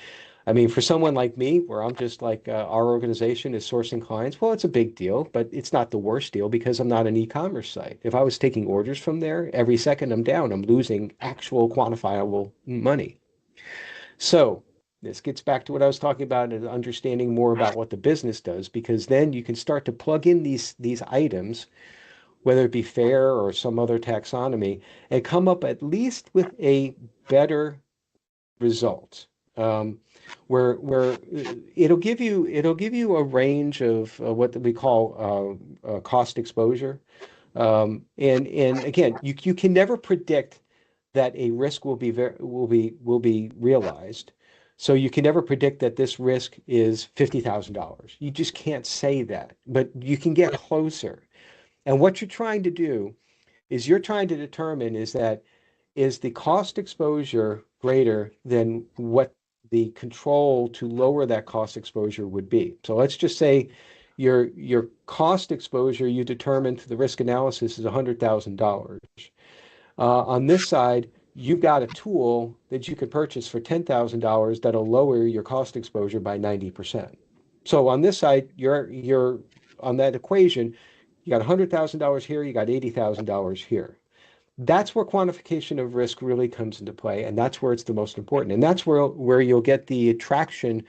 I mean, for someone like me, where I'm just like our organization is sourcing clients, well, it's a big deal, but it's not the worst deal because I'm not an e-commerce site. If I was taking orders from there, every second I'm down, I'm losing actual quantifiable money. So this gets back to what I was talking about and understanding more about what the business does, because then you can start to plug in these items, whether it be fair or some other taxonomy, and come up at least with a better result. Where it'll give you a range of what we call cost exposure. And again, you can never predict that a risk will be realized. So you can never predict that this risk is $50,000. You just can't say that, but you can get closer. And what you're trying to do is you're trying to determine is the cost exposure greater than what the control to lower that cost exposure would be. So let's just say your cost exposure you determined through the risk analysis is $100,000. On this side, you've got a tool that you could purchase for $10,000 that'll lower your cost exposure by 90%. So on this side, you're on that equation, you got $100,000 here, you got $80,000 here. That's where quantification of risk really comes into play, and that's where it's the most important. And that's where you'll get the attraction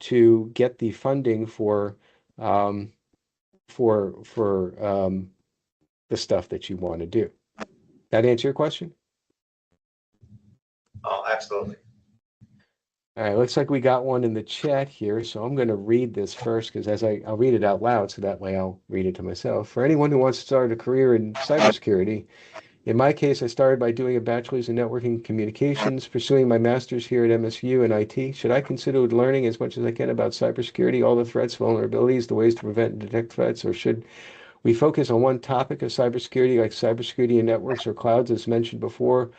to get the funding um, for the stuff that you want to do. That answer your question? Oh, absolutely. All right, looks like we got one in the chat here, so I'm going to read this first because I'll read it out loud, so that way I'll read it to myself. For anyone who wants to start a career in cybersecurity, in my case, I started by doing a bachelor's in networking communications, pursuing my master's here at MSU in IT. Should I consider learning as much as I can about cybersecurity, all the threats, vulnerabilities, the ways to prevent and detect threats, or should we focus on one topic of cybersecurity, like cybersecurity in networks or clouds, as mentioned before?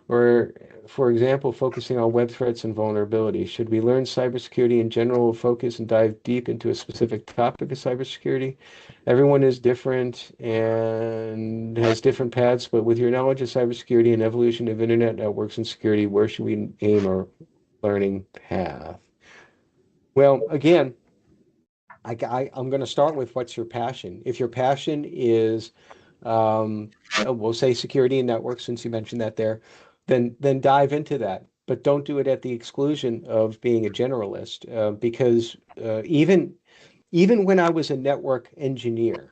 Or, for example, focusing on web threats and vulnerabilities. Should we learn cybersecurity in general, focus and dive deep into a specific topic of cybersecurity? Everyone is different and has different paths, but with your knowledge of cybersecurity and evolution of internet networks and security, where should we aim our learning path? Well, again, I'm going to start with what's your passion. If your passion is we'll say security and networks, since you mentioned that there, then dive into that. But don't do it at the exclusion of being a generalist, because even when I was a network engineer,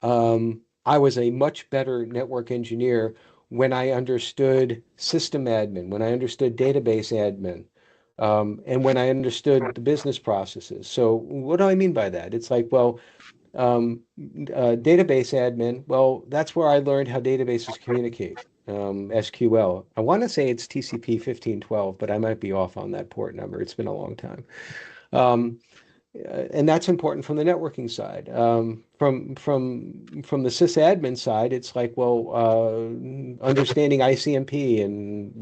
I was a much better network engineer when I understood system admin, when I understood database admin, and when I understood the business processes. So what do I mean by that? It's like, well, database admin, well, that's where I learned how databases communicate, SQL. I want to say it's TCP 1512, but I might be off on that port number. It's been a long time. Um, and that's important from the networking side. From the sysadmin side, it's like, well, understanding ICMP and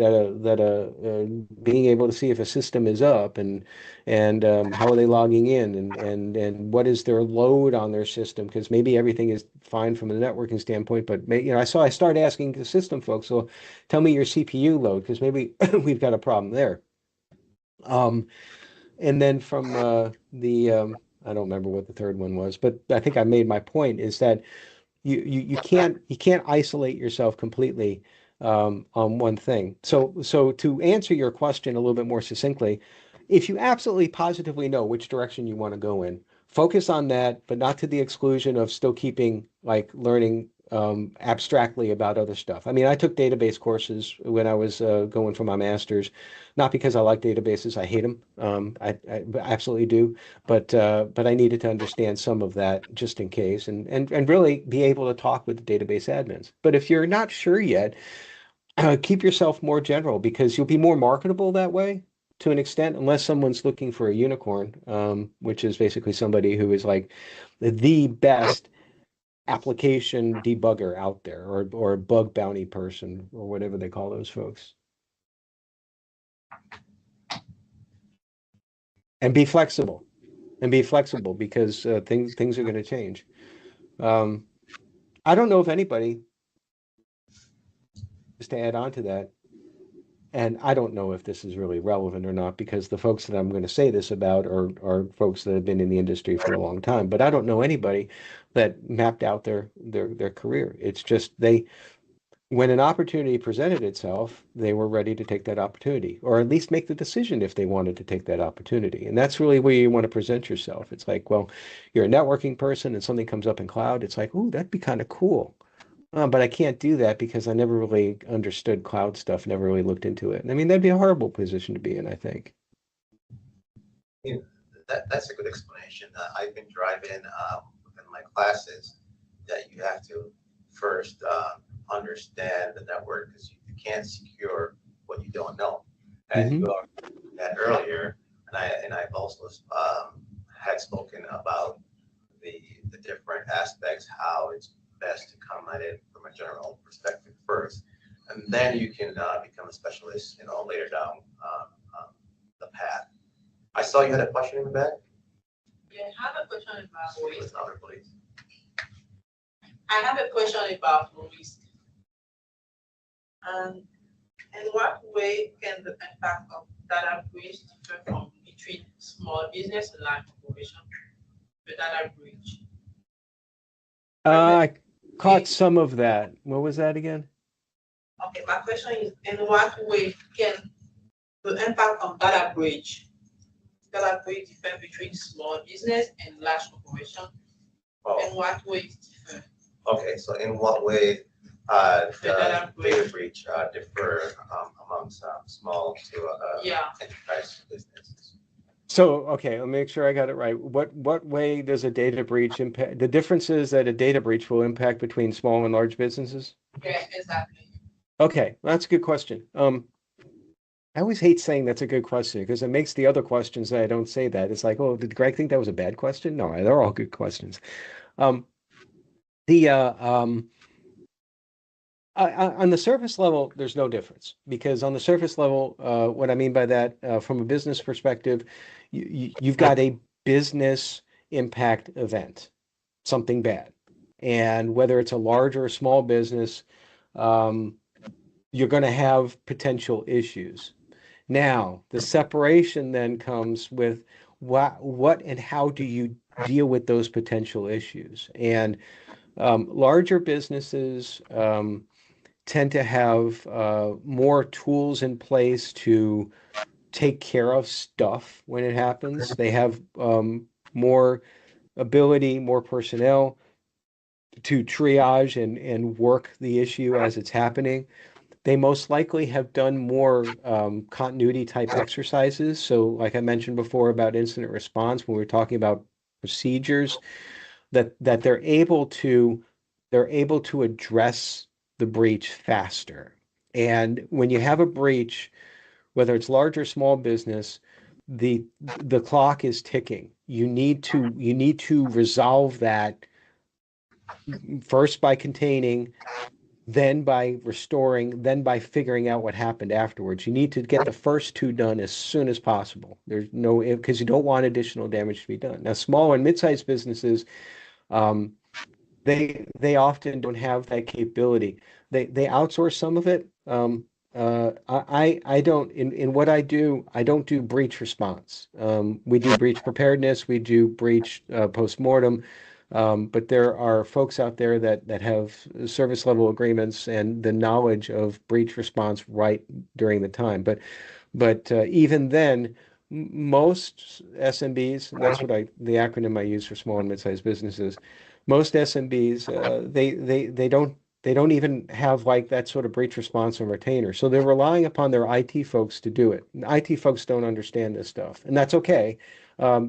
being able to see if a system is up and how are they logging in and what is their load on their system, because maybe everything is fine from a networking standpoint, but I start asking the system folks, so tell me your CPU load, because maybe we've got a problem there. And then from I don't remember what the third one was, but I think I made my point is that you can't isolate yourself completely on one thing. So to answer your question a little bit more succinctly, if you absolutely positively know which direction you want to go in, focus on that, but not to the exclusion of still keeping like learning abstractly about other stuff. I mean, I took database courses when I was going for my master's, not because I like databases. I hate them. I absolutely do. But I needed to understand some of that just in case, and really be able to talk with the database admins. But if you're not sure yet, keep yourself more general because you'll be more marketable that way to an extent, unless someone's looking for a unicorn, which is basically somebody who is like the best application debugger out there, or bug bounty person, or whatever they call those folks. And be flexible, because things are going to change. I don't know if anybody, just to add on to that, and I don't know if this is really relevant or not, because the folks that I'm going to say this about are folks that have been in the industry for a long time. But I don't know anybody that mapped out their career. It's just when an opportunity presented itself, they were ready to take that opportunity, or at least make the decision if they wanted to take that opportunity. And that's really where you want to present yourself. It's like, well, you're a networking person and something comes up in cloud. It's like, ooh, that'd be kind of cool. But I can't do that because I never really understood cloud stuff, never really looked into it. And I mean, that'd be a horrible position to be in, I think. Yeah, that's a good explanation. I've been driving within my classes that you have to first understand the network, because you can't secure what you don't know. And Mhm. you are that earlier, and I've also had spoken about the different aspects, how it's best to come at it from a general perspective first, and then you can become a specialist, later down the path. I saw you had a question in the back. Yeah, I have a question about Please, risk. louder, please. I have a question about risk. In what way can the impact of data breach differ from between small business and large corporation? The data breach. I caught some of that. What was that again? Okay, my question is, in what way can the impact of data breach differ between small business and large corporation? Oh, In what way is different? okay. So in what way The data data breach differ amongst small to Yeah. enterprise businesses? So, okay, I'll make sure I got it right. What way does a data breach impact the differences that a data breach will impact between small and large businesses? Yeah, exactly. Okay, that's a good question. I always hate saying that's a good question because it makes the other questions that I don't say that. It's like, oh, did Greg think that was a bad question? No, they're all good questions. Um, the On the surface level, there's no difference, because on the surface level, what I mean by that, from a business perspective, you've got a business impact event, something bad. And whether it's a large or a small business, um, you're going to have potential issues. Now, the separation then comes with what and how do you deal with those potential issues? And larger businesses tend to have more tools in place to take care of stuff when it happens. They have more ability, more personnel to triage and work the issue as it's happening. They most likely have done more continuity type exercises. So, like I mentioned before about incident response, when we were talking about procedures, that they're able to address the breach faster. And when you have a breach, whether it's large or small business, the clock is ticking. You need to resolve that first by containing, then by restoring, then by figuring out what happened afterwards. You need to get the first two done as soon as possible. There's no, because you don't want additional damage to be done. Now, small and mid-sized businesses, um, they often don't have that capability. They outsource some of it. I don't in what I do. I don't do breach response. We do breach preparedness. We do breach postmortem. But there are folks out there that have service level agreements and the knowledge of breach response right during the time. But even then, most SMBs, and that's what the acronym I use for small and mid-sized businesses. Most SMBs, they don't even have like that sort of breach response and retainer. So they're relying upon their IT folks to do it. And IT folks don't understand this stuff, and that's okay.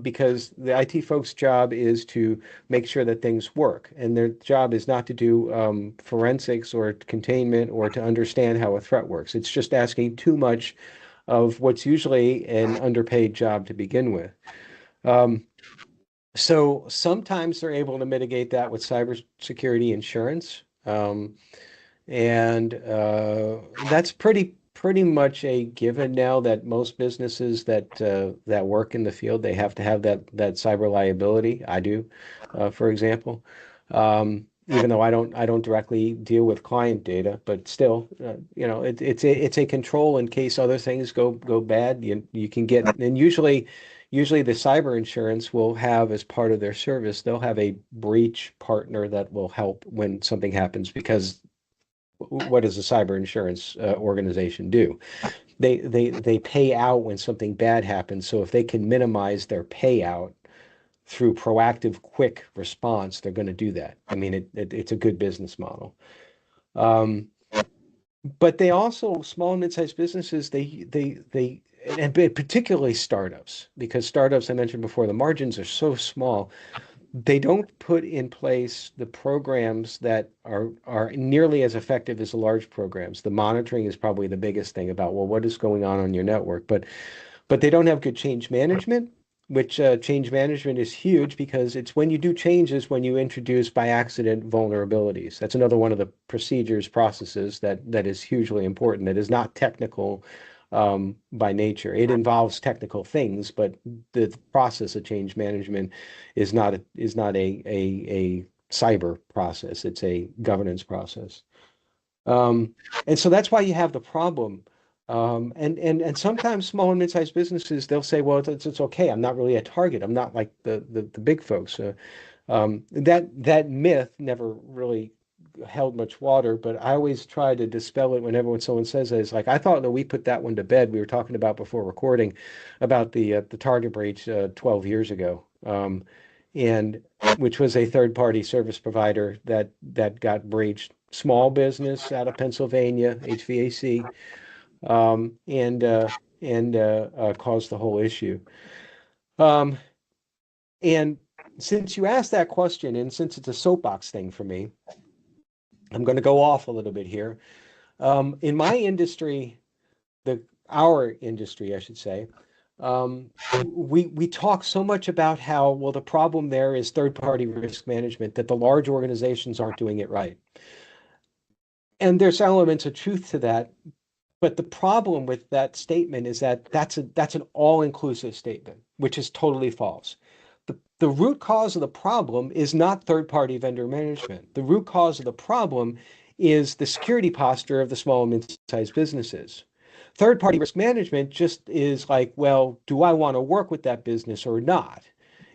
Because the IT folks' job is to make sure that things work, and their job is not to do forensics or containment or to understand how a threat works. It's just asking too much of what's usually an underpaid job to begin with. Um, so sometimes they're able to mitigate that with cybersecurity insurance. And that's pretty much a given now that most businesses that work in the field, they have to have that cyber liability. I do, for example. Even though I don't directly deal with client data, but still, it's a control in case other things go bad. You can get, and usually the cyber insurance will have, as part of their service, they'll have a breach partner that will help when something happens, because what does a cyber insurance organization do? They pay out when something bad happens. So if they can minimize their payout through proactive, quick response, they're going to do that. I mean, it's a good business model. Um, but they also, small and mid-sized businesses, and particularly startups, because startups, I mentioned before, the margins are so small. They don't put in place the programs that are nearly as effective as the large programs. The monitoring is probably the biggest thing about, well, what is going on your network? But they don't have good change management, which change management is huge, because it's when you do changes when you introduce by accident vulnerabilities. That's another one of the procedures, processes that is hugely important, that is not technical by nature. It involves technical things, but the process of change management is not a cyber process. It's a governance process. And so that's why you have the problem. And sometimes small and mid-sized businesses, they'll say, well, it's okay. I'm not really a target. I'm not like the big folks. That myth never really held much water, but I always try to dispel it whenever someone says that. It's like, I thought that we put that one to bed. We were talking about before recording about the target breach 12 years ago. And which was a third-party service provider that got breached. Small business out of Pennsylvania, HVAC, and caused the whole issue. Um, and since you asked that question, and since it's a soapbox thing for me, I'm going to go off a little bit here. In my industry, our industry, I should say, we talk so much about how, well, the problem there is third-party risk management, that the large organizations aren't doing it right. And there's elements of truth to that. But the problem with that statement is that that's an all-inclusive statement, which is totally false. The root cause of the problem is not third-party vendor management. The root cause of the problem is the security posture of the small and mid-sized businesses. Third-party risk management just is like, well, do I want to work with that business or not?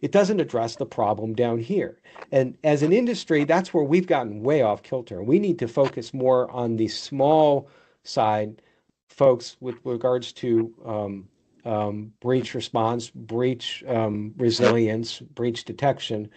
It doesn't address the problem down here. And as an industry, that's where we've gotten way off kilter. We need to focus more on the small side folks with regards to breach response, breach resilience, breach detection.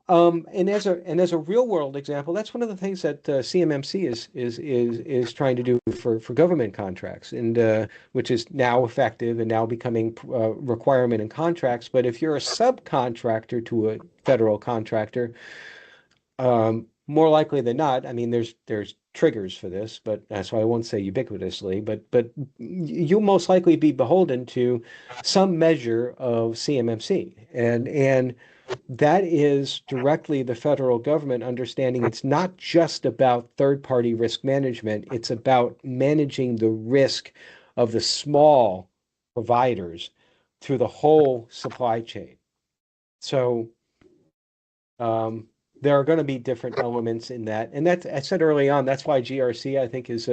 And as a real world example, that's one of the things that CMMC is trying to do for government contracts, and which is now effective and now becoming requirement in contracts. But if you're a subcontractor to a federal contractor, more likely than not, I mean, there's triggers for this, but so I won't say ubiquitously, but you'll most likely be beholden to some measure of CMMC, and that is directly the federal government understanding it's not just about third-party risk management, it's about managing the risk of the small providers through the whole supply chain. So there are going to be different elements in that. And that's, I said early on, that's why GRC, I think, is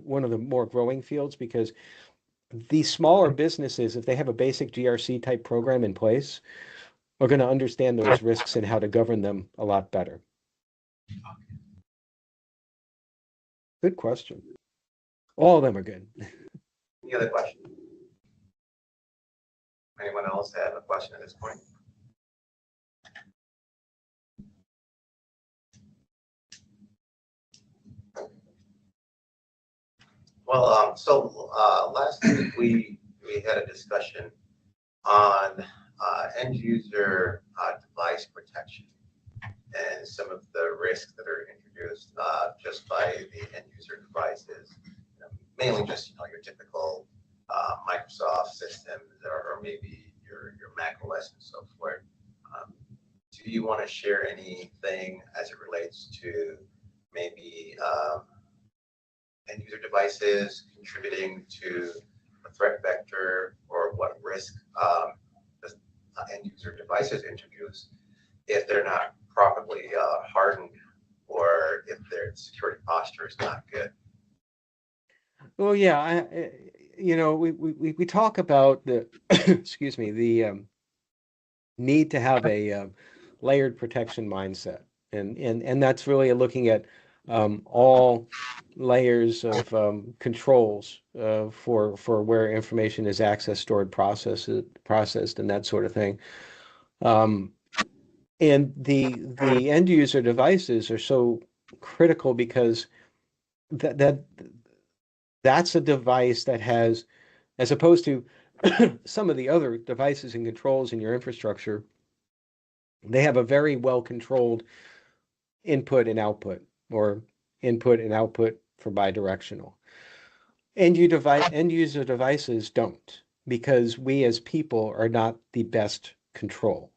one of the more growing fields, because these smaller businesses, if they have a basic GRC type program in place, are going to understand those risks and how to govern them a lot better. Good question. All of them are good. Any other questions? Anyone else have a question at this point? Well, last week we had a discussion on end user device protection and some of the risks that are introduced just by the end user devices, mainly just your typical Microsoft systems or maybe your Mac OS and so forth. Do you want to share anything as it relates to maybe end user devices contributing to a threat vector, or what risk does end user devices introduce if they're not properly hardened, or if their security posture is not good? Well, yeah, we talk about the excuse me, the need to have a layered protection mindset, and that's really looking at all layers of controls for where information is accessed, stored, processed, and that sort of thing. And the end user devices are so critical because that's a device that has, as opposed to some of the other devices and controls in your infrastructure, they have a very well controlled input and output, or input and output for bidirectional. End user devices don't, because we as people are not the best control,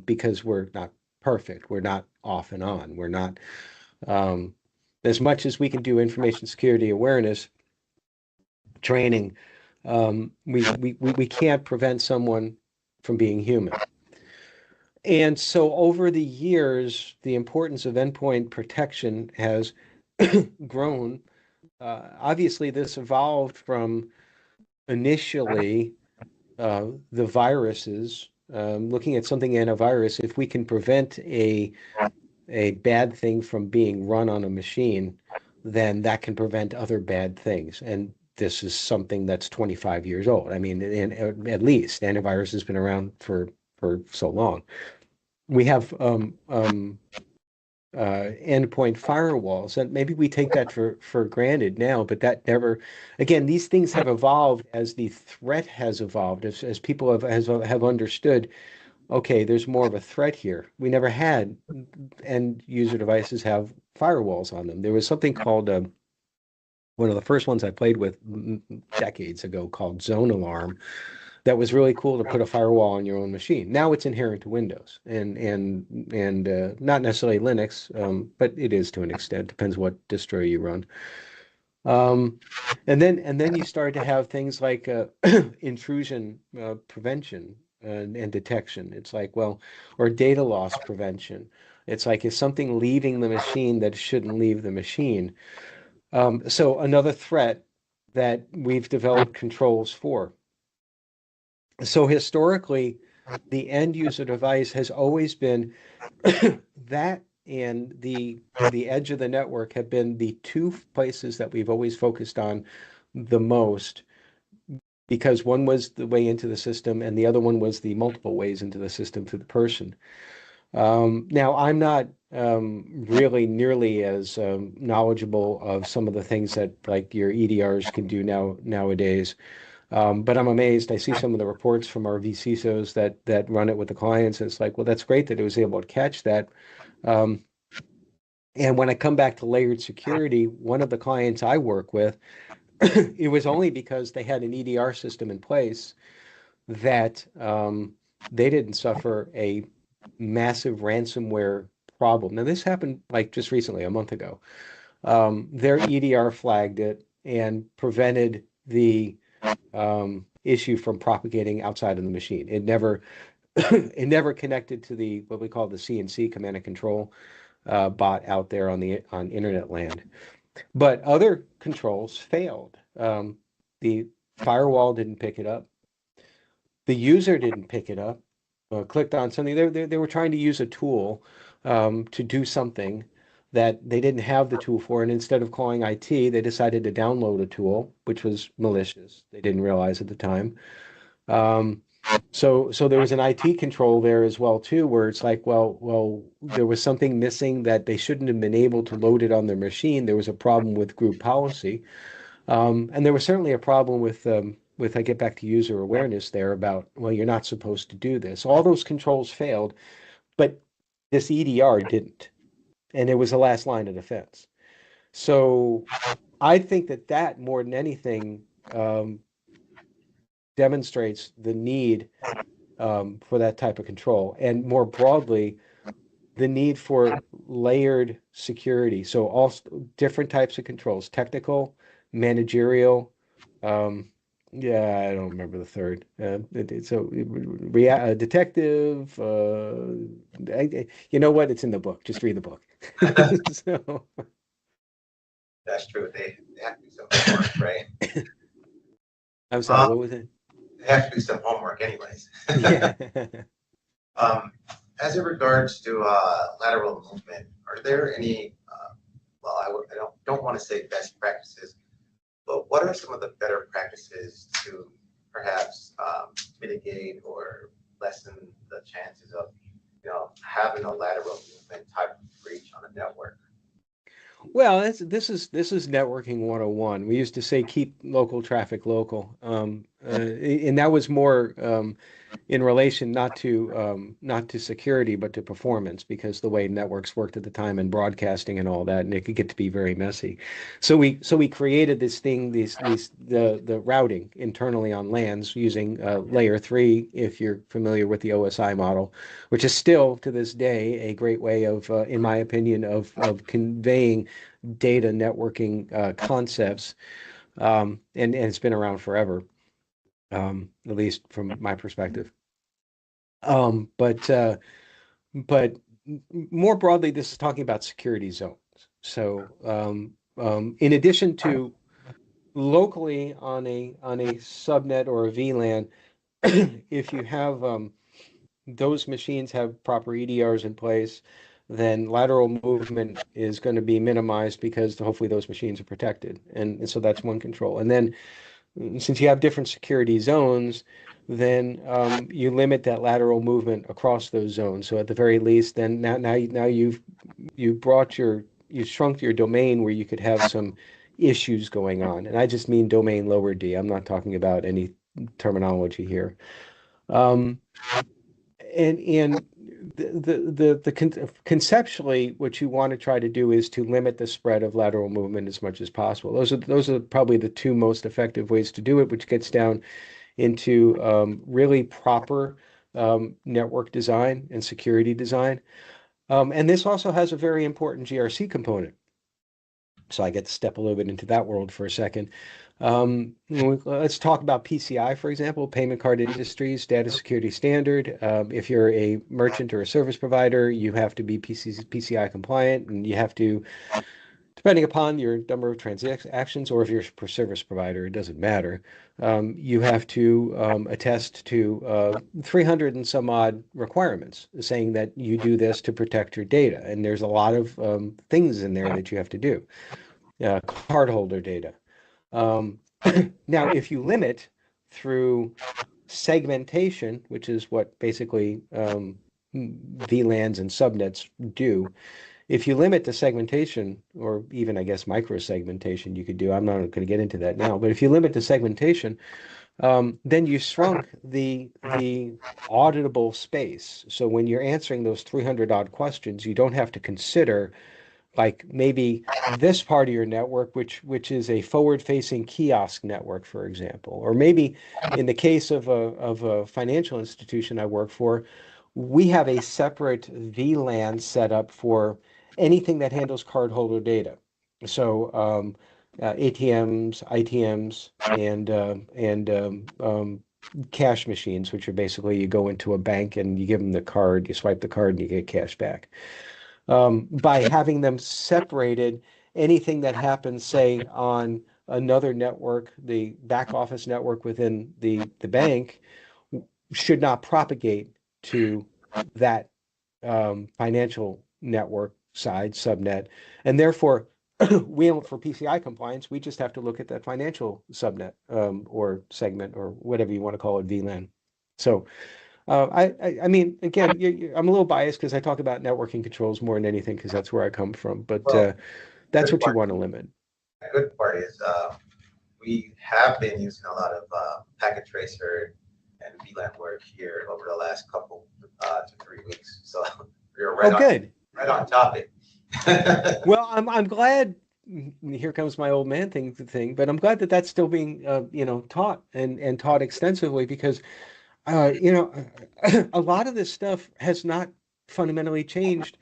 because we're not perfect. We're not off and on. We're not, as much as we can do information security awareness training, we can't prevent someone from being human. And so over the years, the importance of endpoint protection has grown. Obviously, this evolved from initially the viruses, looking at something antivirus. If we can prevent a bad thing from being run on a machine, then that can prevent other bad things. And this is something that's 25 years old. I mean, at least antivirus has been around for so long. We have endpoint firewalls, and maybe we take that for granted now, but that never, again, these things have evolved as the threat has evolved, as people have understood, okay, there's more of a threat here. We never had end user devices have firewalls on them. There was something called one of the first ones I played with decades ago called Zone Alarm, that was really cool to put a firewall on your own machine. Now it's inherent to Windows and not necessarily Linux, but it is to an extent. Depends what distro you run. And then you start to have things like intrusion prevention and detection. It's like, well, or data loss prevention. It's like, is something leaving the machine that shouldn't leave the machine? So another threat that we've developed controls for. So historically, the end user device has always been that, and the edge of the network have been the two places that we've always focused on the most, because one was the way into the system and the other one was the multiple ways into the system to the person. Now, I'm not really nearly as knowledgeable of some of the things that like your EDRs can do nowadays. But I'm amazed. I see some of the reports from our vCISOs that run it with the clients. And it's like, well, that's great that it was able to catch that. And when I come back to layered security, one of the clients I work with, it was only because they had an EDR system in place that they didn't suffer a massive ransomware problem. Now, this happened like just recently, a month ago. Their EDR flagged it and prevented the issue from propagating outside of the machine. It never it never connected to the what we call the CNC, command and control bot out there on internet land. But other controls failed. The firewall didn't pick it up. The user didn't pick it up. Clicked on something. They were trying to use a tool to do something that they didn't have the tool for, and instead of calling IT, they decided to download a tool, which was malicious. They didn't realize at the time. So there was an IT control there as well too, where it's like, well, there was something missing that they shouldn't have been able to load it on their machine. There was a problem with group policy, and there was certainly a problem with I get back to user awareness there about, well, you're not supposed to do this. All those controls failed, but this EDR didn't, and it was the last line of defense. So I think that more than anything demonstrates the need for that type of control, and more broadly, the need for layered security. So all different types of controls: technical, managerial. Yeah, I don't remember the third. Detective. You know what? It's in the book. Just read the book. So, That's true. They have to do some homework, right? I'm sorry. What was it? They have to do some homework anyways. Yeah. As it regards to lateral movement, are there any, well, I don't want to say best practices, but what are some of the better practices to perhaps mitigate or lessen the chances of, having a lateral movement type of breach on a network? Well, this is networking 101. We used to say keep local traffic local, and that was more in relation not to security but to performance, because the way networks worked at the time and broadcasting and all that, and it could get to be very messy. So we created this thing, the routing internally on LANs using layer 3, if you're familiar with the OSI model, which is still to this day a great way of, in my opinion, of conveying data networking concepts, and it's been around forever, at least from my perspective. But more broadly, this is talking about security zones. So in addition to locally on a subnet or a VLAN, if you have those machines have proper EDRs in place, then lateral movement is going to be minimized because hopefully those machines are protected. And so that's one control. And then since you have different security zones, then you limit that lateral movement across those zones. So at the very least, then now you've shrunk your domain where you could have some issues going on. And I just mean domain lower D. I'm not talking about any terminology here. Um, and conceptually, what you want to try to do is to limit the spread of lateral movement as much as possible. Those are probably the two most effective ways to do it, which gets down into really proper network design and security design. And this also has a very important GRC component. So I get to step a little bit into that world for a second. Let's talk about PCI, for example, Payment Card Industries Data Security Standard. If you're a merchant or a service provider, you have to be PCI compliant, and you have to, depending upon your number of transactions, or if you're a service provider, it doesn't matter. You have to attest to 300 and some odd requirements saying that you do this to protect your data. And there's a lot of things in there that you have to do. Cardholder data. Now, if you limit through segmentation, which is what basically VLANs and subnets do, if you limit the segmentation, or even, I guess, micro-segmentation you could do, I'm not going to get into that now, but if you limit the segmentation, then you shrunk the auditable space. So when you're answering those 300 odd questions, you don't have to consider like maybe this part of your network, which is a forward-facing kiosk network, for example, or maybe in the case of a financial institution I work for, we have a separate VLAN set up for anything that handles cardholder data. So ATMs, ITMs, and cash machines, which are basically you go into a bank and you give them the card, you swipe the card, and you get cash back. By having them separated, anything that happens, say, on another network, the back office network within the bank, should not propagate to that financial network side, subnet. And therefore, for PCI compliance, we just have to look at that financial subnet or segment or whatever you want to call it, VLAN. So I mean, again, I'm a little biased because I talk about networking controls more than anything because that's where I come from. But Well, that's good what you part, want to limit. the good part is we have been using a lot of packet tracer and VLAN work here over the last couple to 3 weeks. So we're Oh, good. right on topic. Well, I'm glad. Here comes my old man thing, but I'm glad that that's still being taught and taught extensively because you know a lot of this stuff has not fundamentally changed.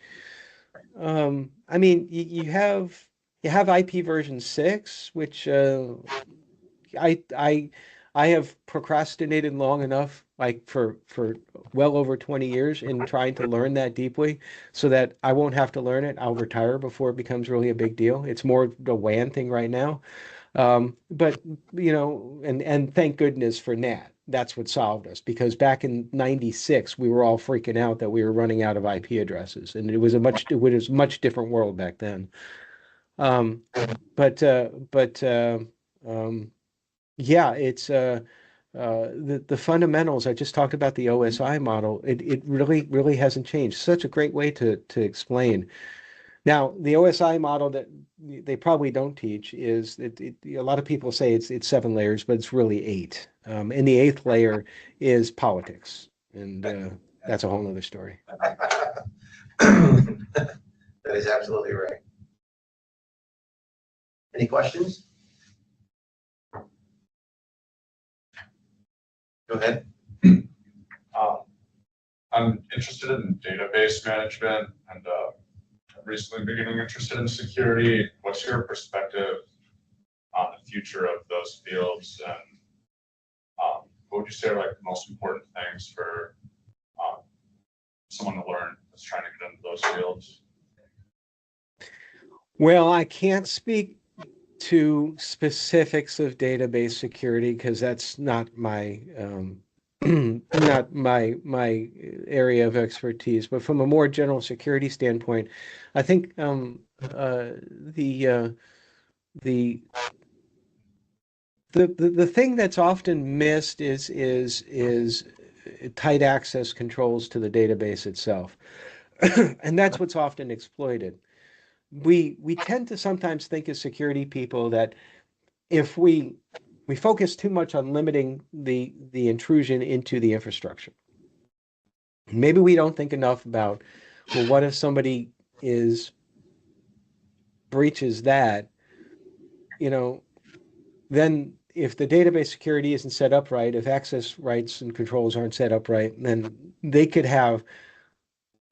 I mean, you have IP version 6, which I I I have procrastinated long enough, like for well over 20 years in trying to learn that deeply so that I won't have to learn it. I'll retire before it becomes really a big deal. It's more the WAN thing right now. But and thank goodness for NAT. That's what solved us because back in 96 we were all freaking out that we were running out of IP addresses and it was a much different world back then. Um, but um, yeah, it's the fundamentals. I just talked about the OSI model. It really hasn't changed. Such a great way to explain. Now, the OSI model that they probably don't teach is a lot of people say it's 7 layers, but it's really 8. And the 8th layer is politics, and that's a whole nother story. That is absolutely right. Any questions? Go ahead. I'm interested in database management and recently becoming interested in security. What's your perspective on the future of those fields, and what would you say are like the most important things for someone to learn that's trying to get into those fields? Well, I can't speak to specifics of database security because that's not my not my area of expertise. But from a more general security standpoint, I think the the thing that's often missed is tight access controls to the database itself, and that's what's often exploited. We tend to sometimes think as security people that if we focus too much on limiting the intrusion into the infrastructure. Maybe we don't think enough about, well, what if somebody is breaches that, you know, then if the database security isn't set up right, if access rights and controls aren't set up right, then they could have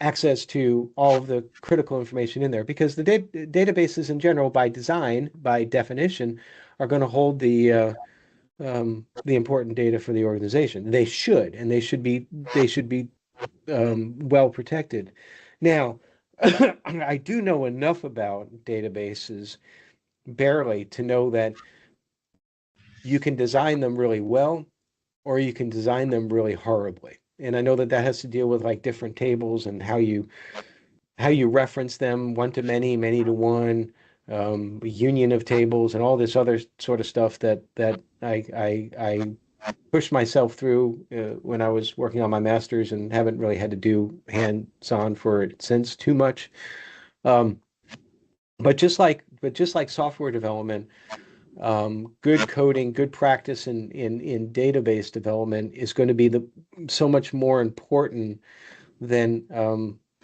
access to all of the critical information in there because the databases in general, by design, by definition, are going to hold the important data for the organization. They should, and they should be well protected. Now, I do know enough about databases barely to know that you can design them really well or you can design them really horribly. And I know that that has to deal with like different tables and how you reference them one to many, many to one, union of tables, and all this other sort of stuff that I pushed myself through when I was working on my master's and haven't really had to do hands-on for it since too much. Um, but just like software development, good coding, good practice in database development is going to be so much more important than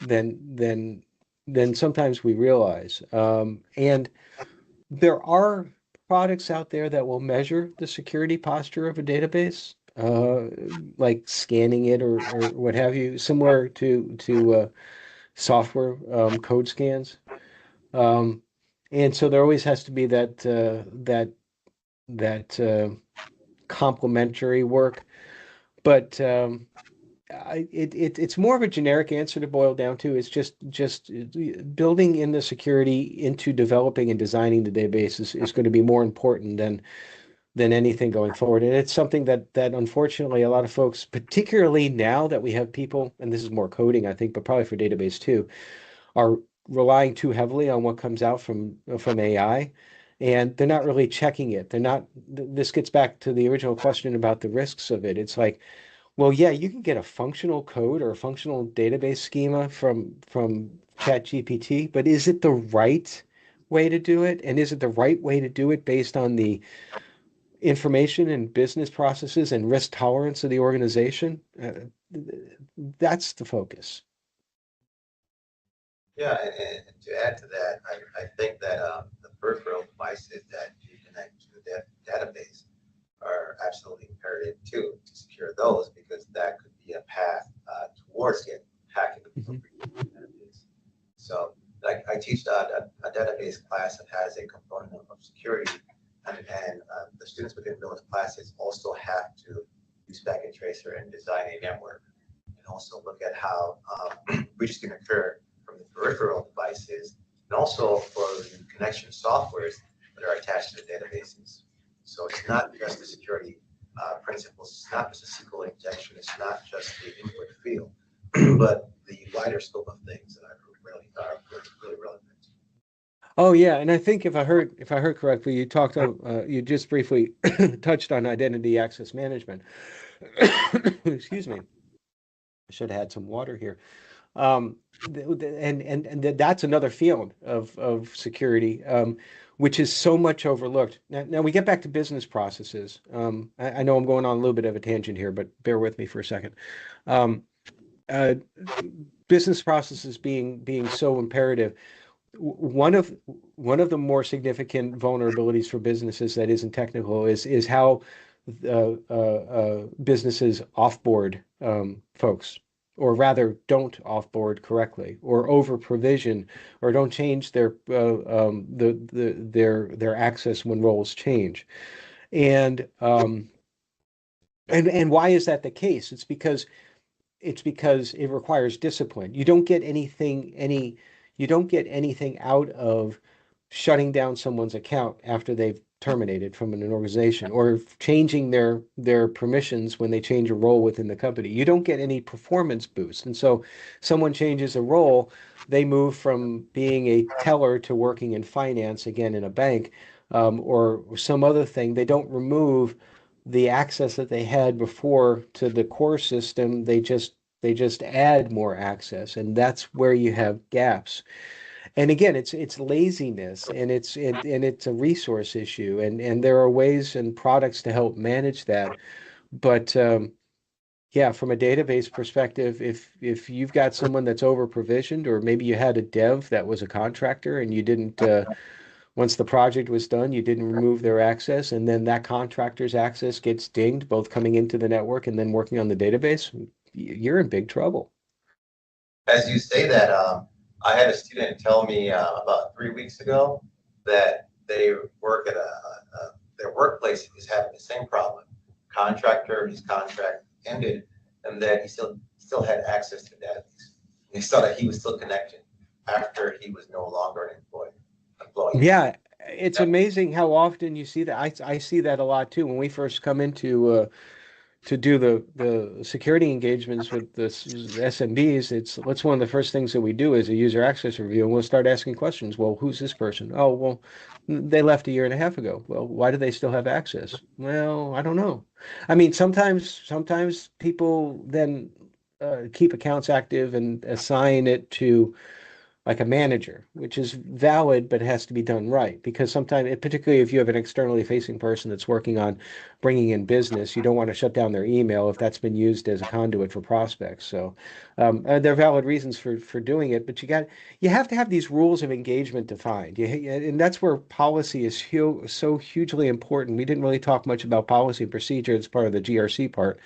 than than than sometimes we realize. And there are products out there that will measure the security posture of a database, like scanning it or what have you, similar to software code scans. Um, and so there always has to be that complementary work. But it's more of a generic answer to boil down to. It's just building in the security into developing and designing the database is going to be more important than anything going forward. And it's something that unfortunately a lot of folks, particularly now that we have people, and this is more coding, I think, but probably for database too, are relying too heavily on what comes out from AI. And they're not really checking it. They're not, this gets back to the original question about the risks of it. It's like, Well, yeah, you can get a functional code or a functional database schema from ChatGPT, but is it the right way to do it? And is it the right way to do it based on the information and business processes and risk tolerance of the organization? That's the focus. Yeah, and to add to that, I think that the peripheral devices that you connect to the database are absolutely imperative too, to secure those, because that could be a path towards getting hacking the Mhm. database. So, like I teach a database class that has a component of security, and the students within those classes also have to use packet tracer and design a network, and also look at how breaches can occur from the peripheral devices, and also for the connection softwares that are attached to the databases. So it's not just the security principles, it's not just a SQL injection, it's not just the input field, but the wider scope of things that are really relevant. Oh yeah, and I think if I heard correctly, you talked you just briefly touched on identity access management. Excuse me. I should have had some water here. And that's another field of security, which is so much overlooked. Now we get back to business processes. I know I'm going on a little bit of a tangent here, but bear with me for a second. Um, uh, Business processes being so imperative. One of one of the more significant vulnerabilities for businesses that isn't technical is how businesses offboard folks, or rather don't offboard correctly, or over provision, or don't change their access when roles change. And and why is that the case? It's because it requires discipline. You don't get anything out of shutting down someone's account after they've terminated from an organization, or changing their permissions when they change a role within the company. You don't get any performance boost. And so someone changes a role, they move from being a teller to working in finance again in a bank, or some other thing. They don't remove the access that they had before to the core system. They just add more access, and that's where you have gaps. And again, it's laziness, and it's a resource issue, and there are ways and products to help manage that. But yeah, from a database perspective, if you've got someone that's over provisioned, or maybe you had a dev that was a contractor and you didn't once the project was done, you didn't remove their access, and then that contractor's access gets dinged, both coming into the network and then working on the database, you're in big trouble. As you say that, I had a student tell me about 3 weeks ago that they work at their workplace is having the same problem. Contractor, his contract ended, and that he still had access to the database. He saw that he was still connected after he was no longer an employee. Yeah, it's amazing how often you see that. I see that a lot too. When we first come into to do the security engagements with the SMBs, it's what's one of the first things that we do is a user access review, and we'll start asking questions. Well, who's this person? Oh, well, they left a year and a half ago. Well, why do they still have access? Well, I don't know. I mean, sometimes people then keep accounts active and assign it to like a manager, which is valid, but it has to be done right. Because sometimes, particularly if you have an externally facing person that's working on bringing in business, you don't want to shut down their email if that's been used as a conduit for prospects. So there are valid reasons for doing it, but you have to have these rules of engagement defined. And that's where policy is so hugely important. We didn't really talk much about policy and procedure as part of the GRC part.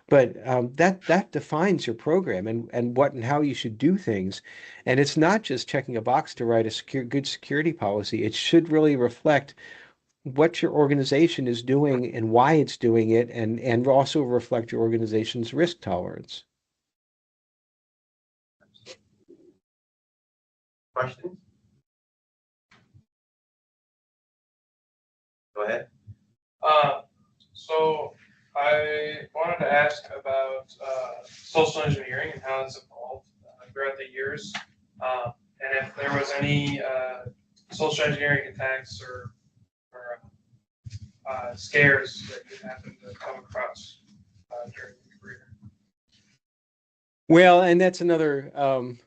But that defines your program and what and how you should do things. And it's not just checking a box to write a good security policy. It should really reflect what your organization is doing and why it's doing it, and also reflect your organization's risk tolerance. Questions? Go ahead. So I wanted to ask about social engineering and how it's evolved throughout the years, and if there was any social engineering attacks or scares that you happened to come across during your career. Well, and that's another,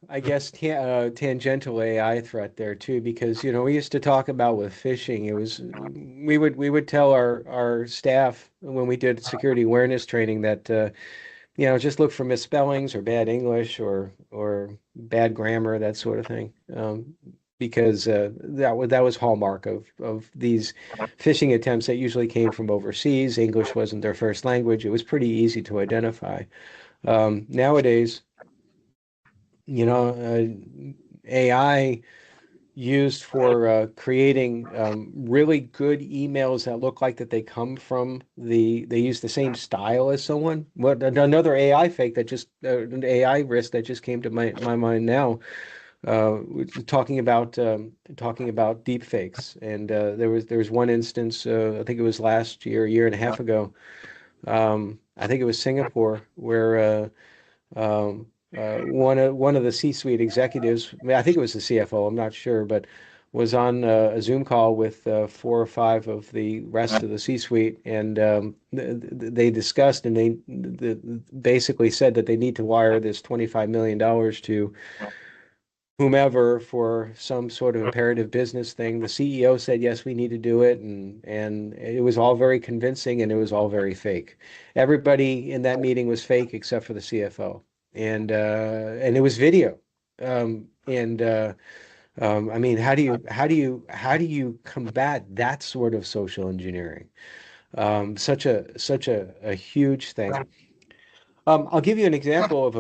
I guess, tangential AI threat there too, because we used to talk about with phishing. It was we would tell our staff when we did security awareness training that just look for misspellings or bad English or bad grammar, that sort of thing, because that was hallmark of these phishing attempts that usually came from overseas. English wasn't their first language. It was pretty easy to identify. Nowadays, AI used for creating really good emails that look like that they come from they use the same style as someone. What another AI fake that just an AI risk that just came to my mind now, talking about deep fakes. And there was one instance, I think it was last year, a year and a half ago. I think it was Singapore, where one of the C-suite executives, I think it was the CFO, I'm not sure, but was on a Zoom call with four or five of the rest of the C-suite, and they discussed, and they basically said that they need to wire this $25 million to whomever for some sort of imperative business thing. The CEO said, yes, we need to do it. And it was all very convincing, and it was all very fake. Everybody in that meeting was fake except for the CFO. And it was video. I mean, how do you combat that sort of social engineering? Such a huge thing. I'll give you an example of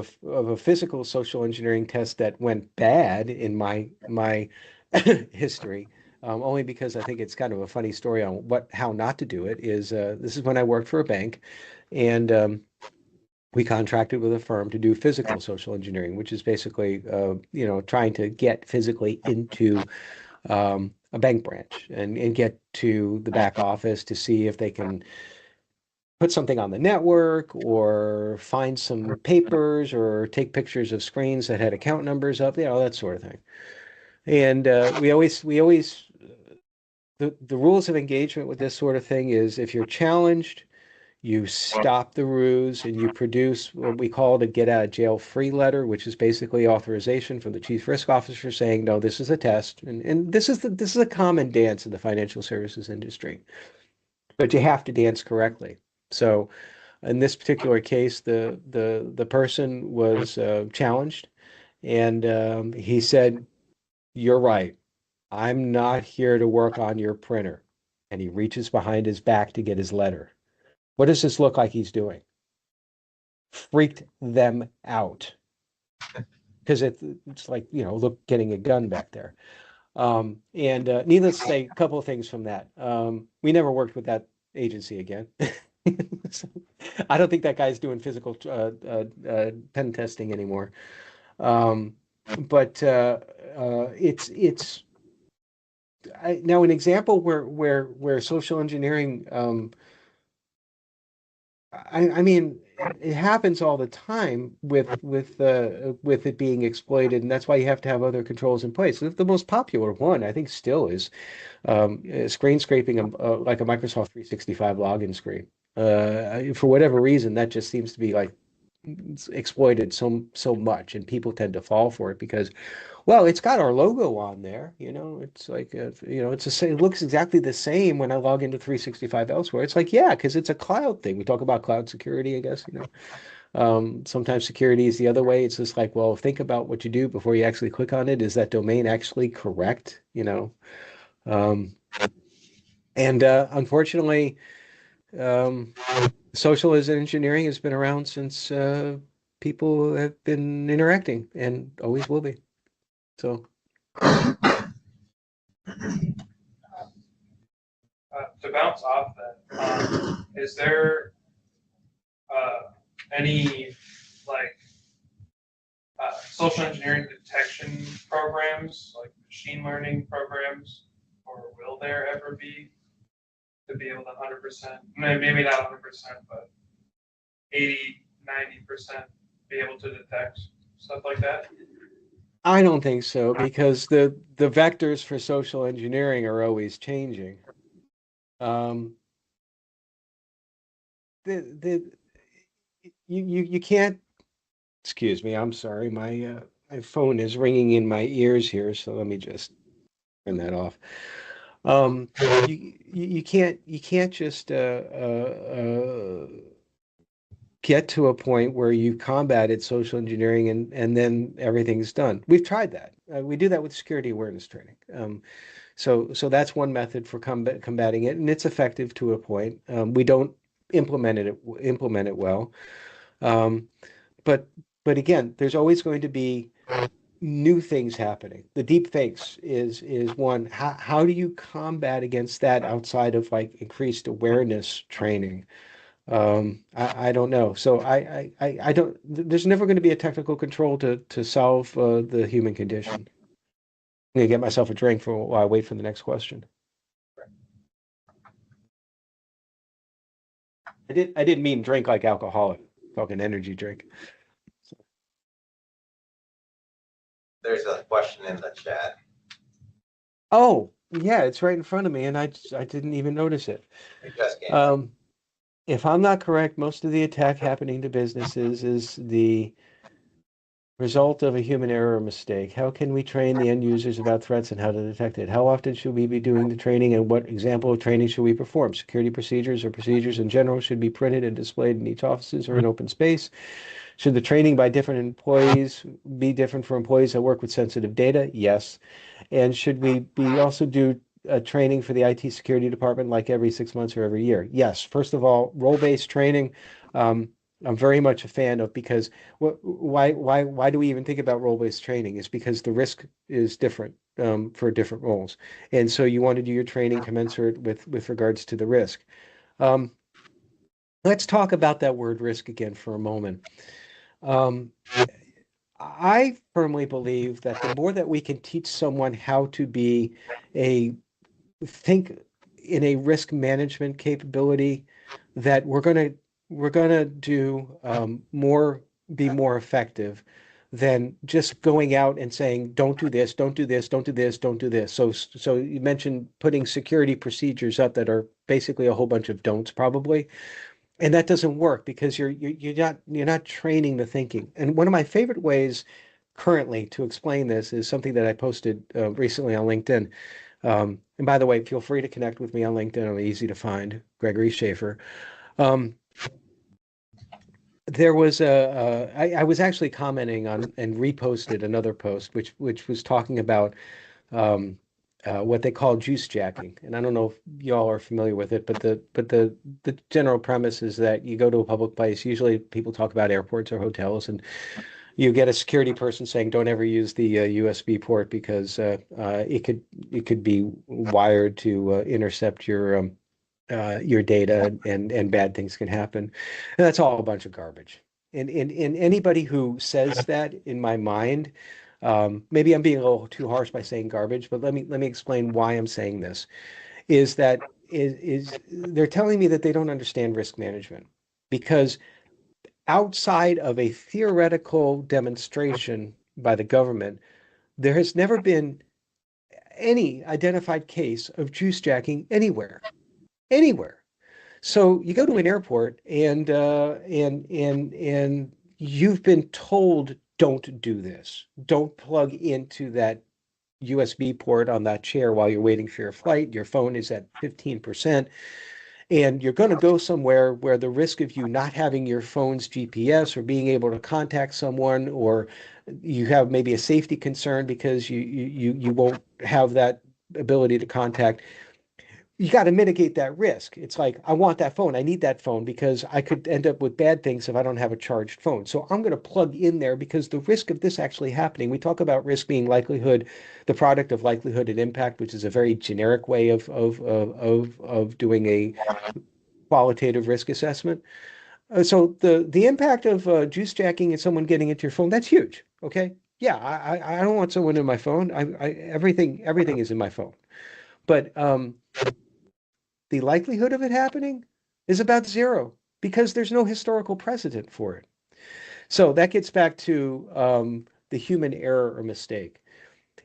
a physical social engineering test that went bad in my history, only because I think it's kind of a funny story on how not to do it. This is when I worked for a bank, and we contracted with a firm to do physical social engineering, which is basically trying to get physically into a bank branch and get to the back office to see if they can put something on the network or find some papers or take pictures of screens that had account numbers up, that sort of thing. And we always the rules of engagement with this sort of thing is, if you're challenged, you stop the ruse and you produce what we call the get out of jail free letter, which is basically authorization from the chief risk officer saying, no, this is a test. And this is a common dance in the financial services industry, but you have to dance correctly. So in this particular case, the person was challenged, and he said, "You're right. I'm not here to work on your printer." And he reaches behind his back to get his letter. What does this look like he's doing? Freaked them out, because it's like, look, getting a gun back there. And needless to say, a couple of things from that. We never worked with that agency again. So, I don't think that guy's doing physical pen testing anymore. But it's now an example where social engineering. I mean, it happens all the time with it being exploited, and that's why you have to have other controls in place. The most popular one, I think, still is screen scraping, like a Microsoft 365 login screen. For whatever reason, that just seems to be like exploited so much, and people tend to fall for it because, well, it's got our logo on there. It's like it's the same. It looks exactly the same when I log into 365 elsewhere. It's like, yeah, because it's a cloud thing. We talk about cloud security, I guess. Sometimes security is the other way. It's just like, well, think about what you do before you actually click on it. Is that domain actually correct? Um, and unfortunately, um, socialism engineering has been around since people have been interacting, and always will be. So, To bounce off that, is there any like social engineering detection programs, like machine learning programs, or will there ever be, to be able to 100%, maybe not 100%, but 80, 90% be able to detect stuff like that? I don't think so, because the vectors for social engineering are always changing. Um, the you can't Excuse me, I'm sorry. My phone is ringing in my ears here, so let me just turn that off. You can't just get to a point where you combated social engineering and then everything's done. We've tried that. We do that with security awareness training. So that's one method for combating it, and it's effective to a point. We don't implement it well. Um, but but again, there's always going to be new things happening. The deep fakes is one. How do you combat against that outside of like increased awareness training? I don't know. So I don't. There's never going to be a technical control to solve the human condition. I'm gonna get myself a drink for while I wait for the next question. I didn't mean drink like alcoholic, talking energy drink. There's a question in the chat. Oh, yeah, it's right in front of me, and I didn't even notice it. It just came. If I'm not correct, most of the attack happening to businesses is the result of a human error or mistake. How can we train the end users about threats and how to detect it? How often should we be doing the training, and what example of training should we perform? Security procedures or procedures in general should be printed and displayed in each offices or in open space. Should the training by different employees be different for employees that work with sensitive data? Yes. And should we also do a training for the IT security department like every 6 months or every year? Yes. First of all, role-based training, I'm very much a fan of, because why do we even think about role-based training? It's because the risk is different for different roles. And so you want to do your training commensurate with regards to the risk. Let's talk about that word risk again for a moment. I firmly believe that the more that we can teach someone how to be think in a risk management capability, that we're gonna do be more effective than just going out and saying, don't do this, don't do this, don't do this, don't do this. So you mentioned putting security procedures up that are basically a whole bunch of don'ts, probably. And that doesn't work because you're not training the thinking. And one of my favorite ways currently to explain this is something that I posted recently on LinkedIn. And by the way, feel free to connect with me on LinkedIn. I'm easy to find, Gregory Schaffer. Um, there was I was actually commenting on and reposted another post which was talking about um, what they call juice jacking. And I don't know if y'all are familiar with it, but the general premise is that you go to a public place. Usually, people talk about airports or hotels, and you get a security person saying, "Don't ever use the USB port because it could be wired to intercept your data, and bad things can happen." And that's all a bunch of garbage. And anybody who says that, in my mind, maybe I'm being a little too harsh by saying garbage, but let me explain why I'm saying this. Is that is they're telling me that they don't understand risk management, because outside of a theoretical demonstration by the government, there has never been any identified case of juice jacking anywhere, anywhere. So you go to an airport, and you've been told, don't do this. Don't plug into that USB port on that chair while you're waiting for your flight. Your phone is at 15%, and you're going to go somewhere where the risk of you not having your phone's GPS or being able to contact someone, or you have maybe a safety concern because you won't have that ability to contact. You got to mitigate that risk. It's like, I want that phone. I need that phone because I could end up with bad things if I don't have a charged phone. So I'm going to plug in there because the risk of this actually happening. We talk about risk being likelihood, the product of likelihood and impact, which is a very generic way of doing a qualitative risk assessment. So the impact of juice jacking and someone getting into your phone, that's huge. Okay. Yeah, I don't want someone in my phone. Everything is in my phone. But the likelihood of it happening is about zero because there's no historical precedent for it. So that gets back to the human error or mistake.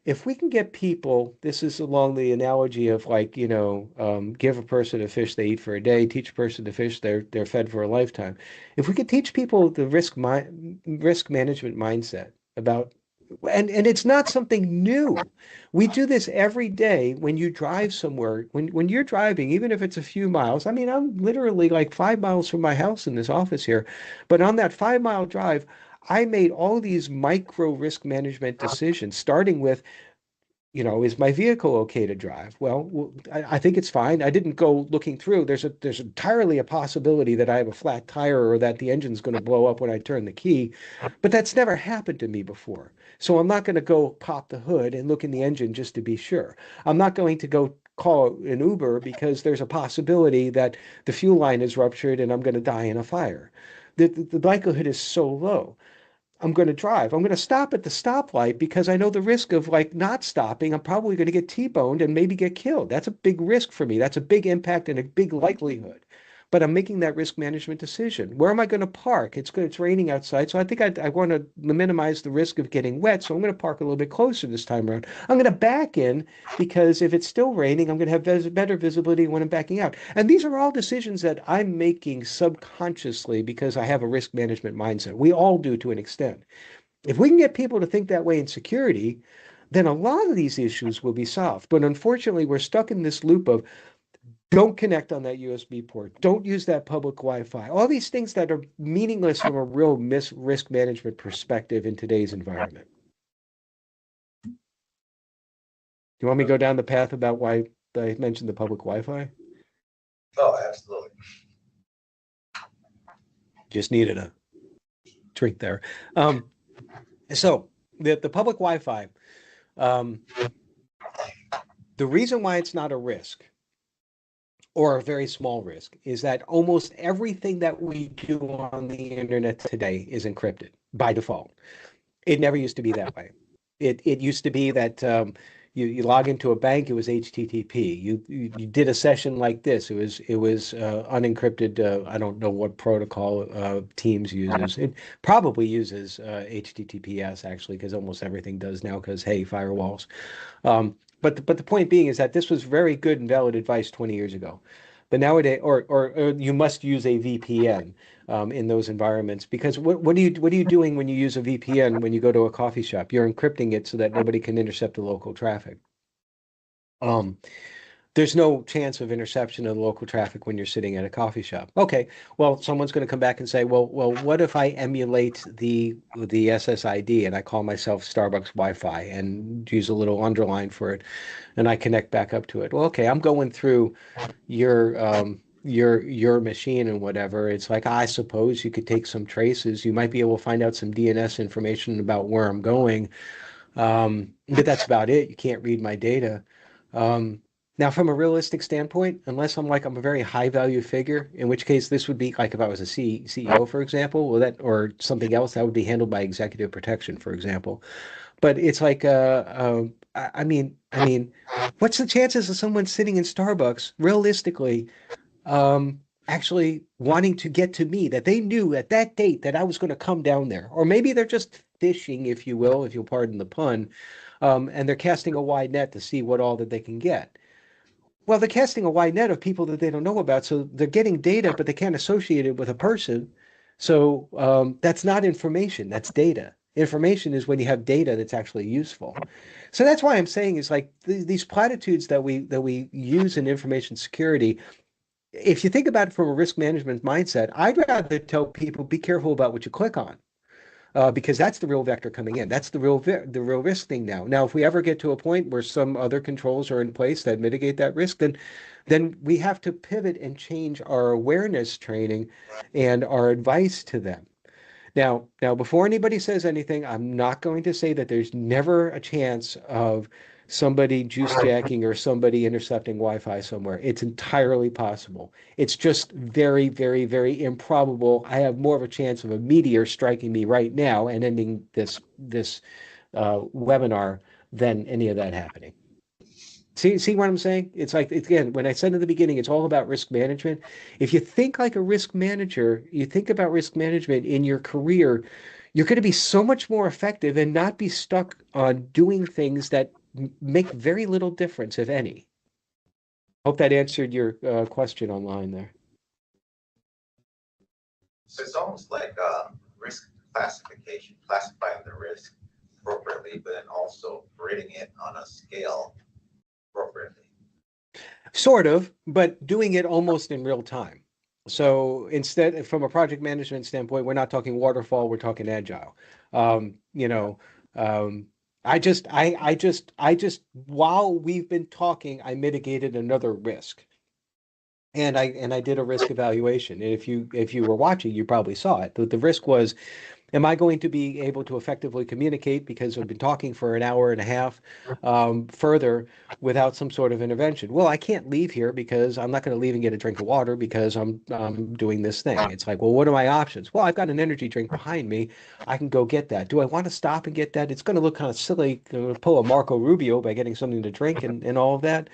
if we can get people, this is along the analogy of like, give a person a fish they eat for a day, teach a person to fish they're fed for a lifetime. If we could teach people the risk management mindset about, and it's not something new. We do this every day when you drive somewhere. When you're driving, even if it's a few miles. I mean, I'm literally like 5 miles from my house in this office here, but on that 5 mile drive, I made all these micro risk management decisions, starting with, is my vehicle okay to drive? Well, I think it's fine. I didn't go looking through. There's entirely a possibility that I have a flat tire or that the engine's going to blow up when I turn the key, but that's never happened to me before. So I'm not going to go pop the hood and look in the engine just to be sure. I'm not going to go call an Uber because there's a possibility that the fuel line is ruptured and I'm going to die in a fire. The likelihood is so low. I'm going to drive. I'm going to stop at the stoplight because I know the risk of like not stopping. I'm probably going to get T-boned and maybe get killed. That's a big risk for me. That's a big impact and a big likelihood. But I'm making that risk management decision. Where am I going to park? It's good. It's raining outside, so I think I want to minimize the risk of getting wet. So I'm going to park a little bit closer this time around. I'm going to back in because if it's still raining, I'm going to have better visibility when I'm backing out. And these are all decisions that I'm making subconsciously because I have a risk management mindset. We all do to an extent. If we can get people to think that way in security, then a lot of these issues will be solved. But unfortunately, we're stuck in this loop of don't connect on that USB port. Don't use that public Wi-Fi. All these things that are meaningless from a real risk management perspective in today's environment. Do you want me to go down the path about why I mentioned the public Wi-Fi? Oh, absolutely. Just needed a drink there. So the public Wi-Fi, the reason why it's not a risk or a very small risk is that almost everything that we do on the internet today is encrypted by default. It never used to be that way. It used to be that you log into a bank, it was HTTP. You did a session like this, it was unencrypted. I don't know what protocol Teams uses. It probably uses HTTPS actually, because almost everything does now. Because hey, firewalls. But the point being is that this was very good and valid advice 20 years ago. But nowadays, or you must use a VPN in those environments, because what are you doing when you use a VPN when you go to a coffee shop? You're encrypting it so that nobody can intercept the local traffic. There's no chance of interception of the local traffic when you're sitting at a coffee shop. Okay, well, someone's going to come back and say, well, what if I emulate the SSID and I call myself Starbucks Wi-Fi and use a little underline for it, and I connect back up to it? Well, okay, I'm going through your machine and whatever. It's like, I suppose you could take some traces. You might be able to find out some DNS information about where I'm going, but that's about it. You can't read my data. Now, from a realistic standpoint, unless I'm a very high value figure, in which case this would be like if I was a CEO, for example, well, that or something else that would be handled by executive protection, for example. But it's like, I mean, what's the chances of someone sitting in Starbucks realistically, actually wanting to get to me, that they knew at that date that I was going to come down there? Or maybe they're just fishing, if you will, if you'll pardon the pun, and they're casting a wide net to see what all that they can get. Well, they're casting a wide net of people that they don't know about, so they're getting data, but they can't associate it with a person. So that's not information, that's data. Information is when you have data that's actually useful. So that's why I'm saying is like these platitudes that we use in information security. If you think about it from a risk management mindset, I'd rather tell people be careful about what you click on. Because that's the real vector coming in. That's the real risk thing now. Now, if we ever get to a point where some other controls are in place that mitigate that risk, then we have to pivot and change our awareness training and our advice to them. Now, before anybody says anything, I'm not going to say that there's never a chance of somebody juice jacking or somebody intercepting Wi-Fi somewhere. It's entirely possible. It's just very, very, very improbable. I have more of a chance of a meteor striking me right now and ending this webinar than any of that happening. See what I'm saying? It's like, again, when I said in the beginning, it's all about risk management. If you think like a risk manager, you think about risk management in your career, you're going to be so much more effective and not be stuck on doing things that make very little difference, if any. Hope that answered your question online there. So it's almost like risk classification, classifying the risk appropriately, but then also rating it on a scale appropriately. Sort of, but doing it almost in real time. So instead, from a project management standpoint, we're not talking waterfall, we're talking agile. You know, I just, while we've been talking, I mitigated another risk. And I did a risk evaluation. And if you were watching, you probably saw it. The risk was, am I going to be able to effectively communicate because I've been talking for an hour and a half further without some sort of intervention? Well, I can't leave here because I'm not going to leave and get a drink of water because I'm doing this thing. It's like, well, what are my options? Well, I've got an energy drink behind me. I can go get that. Do I want to stop and get that? It's going to look kind of silly to pull a Marco Rubio by getting something to drink and all of that.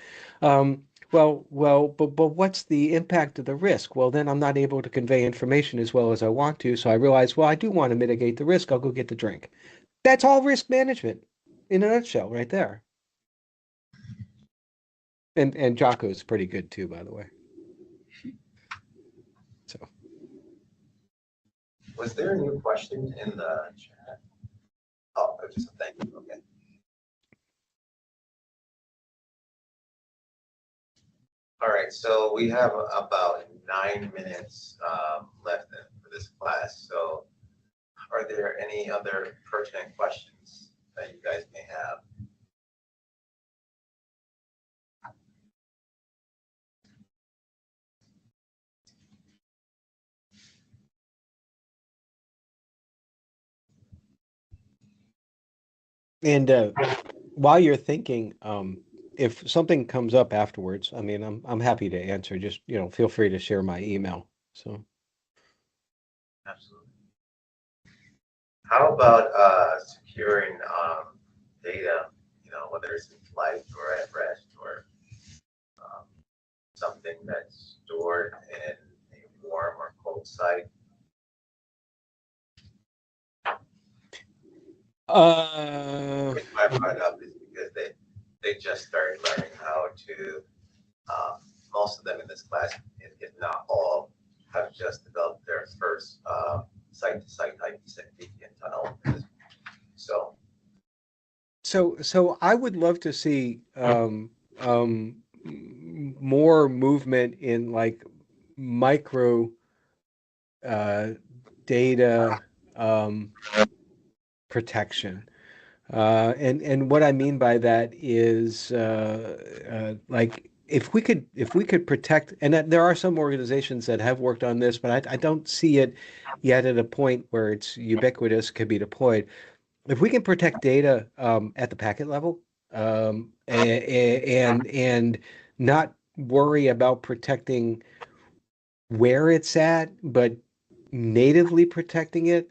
But what's the impact of the risk? Well, then I'm not able to convey information as well as I want to. So I realize, well, I do want to mitigate the risk. I'll go get the drink. That's all risk management in a nutshell, right there. And Jocko's pretty good too, by the way. So, Was there a new question in the chat? Oh, just a thank you. Okay. All right, so we have about 9 minutes left for this class. So are there any other pertinent questions that you guys may have? and while you're thinking, if something comes up afterwards, I mean, I'm happy to answer. Just, feel free to share my email. So, Absolutely. How about securing data, whether it's in flight or at rest or something that's stored in a warm or cold site? The reason why I brought it up is because they just started learning how to, most of them in this class, if not all, have just developed their first site-to-site VPN tunnel. So I would love to see more movement in like micro data protection. And what I mean by that is like if we could protect, and there are some organizations that have worked on this, but I don't see it yet at a point where it's ubiquitous, could be deployed. If we can protect data at the packet level, and not worry about protecting where it's at, but natively protecting it,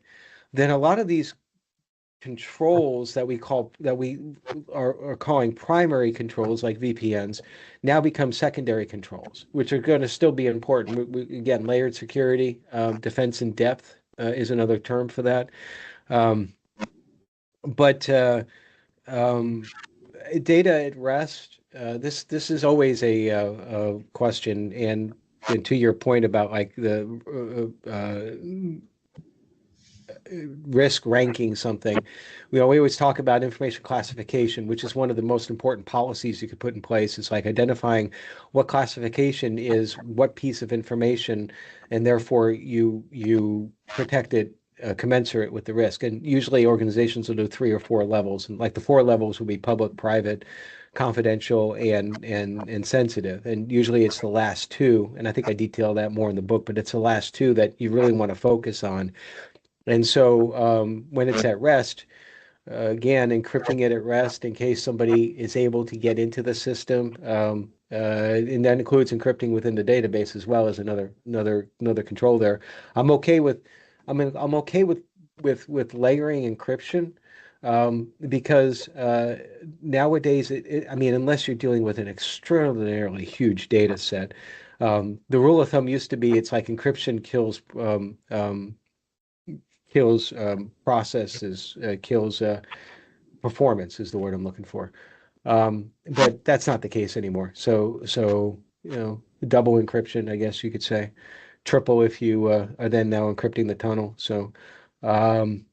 then a lot of these controls that we are calling primary controls like VPNs now become secondary controls, which are going to still be important. Again, layered security, defense in depth is another term for that. But data at rest, this is always a question, and to your point about like the risk ranking something, we always talk about information classification, which is one of the most important policies you could put in place. It's like identifying what classification is what piece of information, and therefore you protect it commensurate with the risk. And usually organizations will do 3 or 4 levels, and like the 4 levels will be public, private, confidential, and sensitive. And usually it's the last two, and I think I detail that more in the book, but it's the last two that you really want to focus on. And so when it's at rest, again, encrypting it at rest in case somebody is able to get into the system, and that includes encrypting within the database as well as another control there. I'm okay with, I'm okay with layering encryption because nowadays, I mean, unless you're dealing with an extraordinarily huge data set, the rule of thumb used to be it's like encryption kills processes, kills performance is the word I'm looking for. But that's not the case anymore. So double encryption, I guess you could say, triple if you are then now encrypting the tunnel. So um,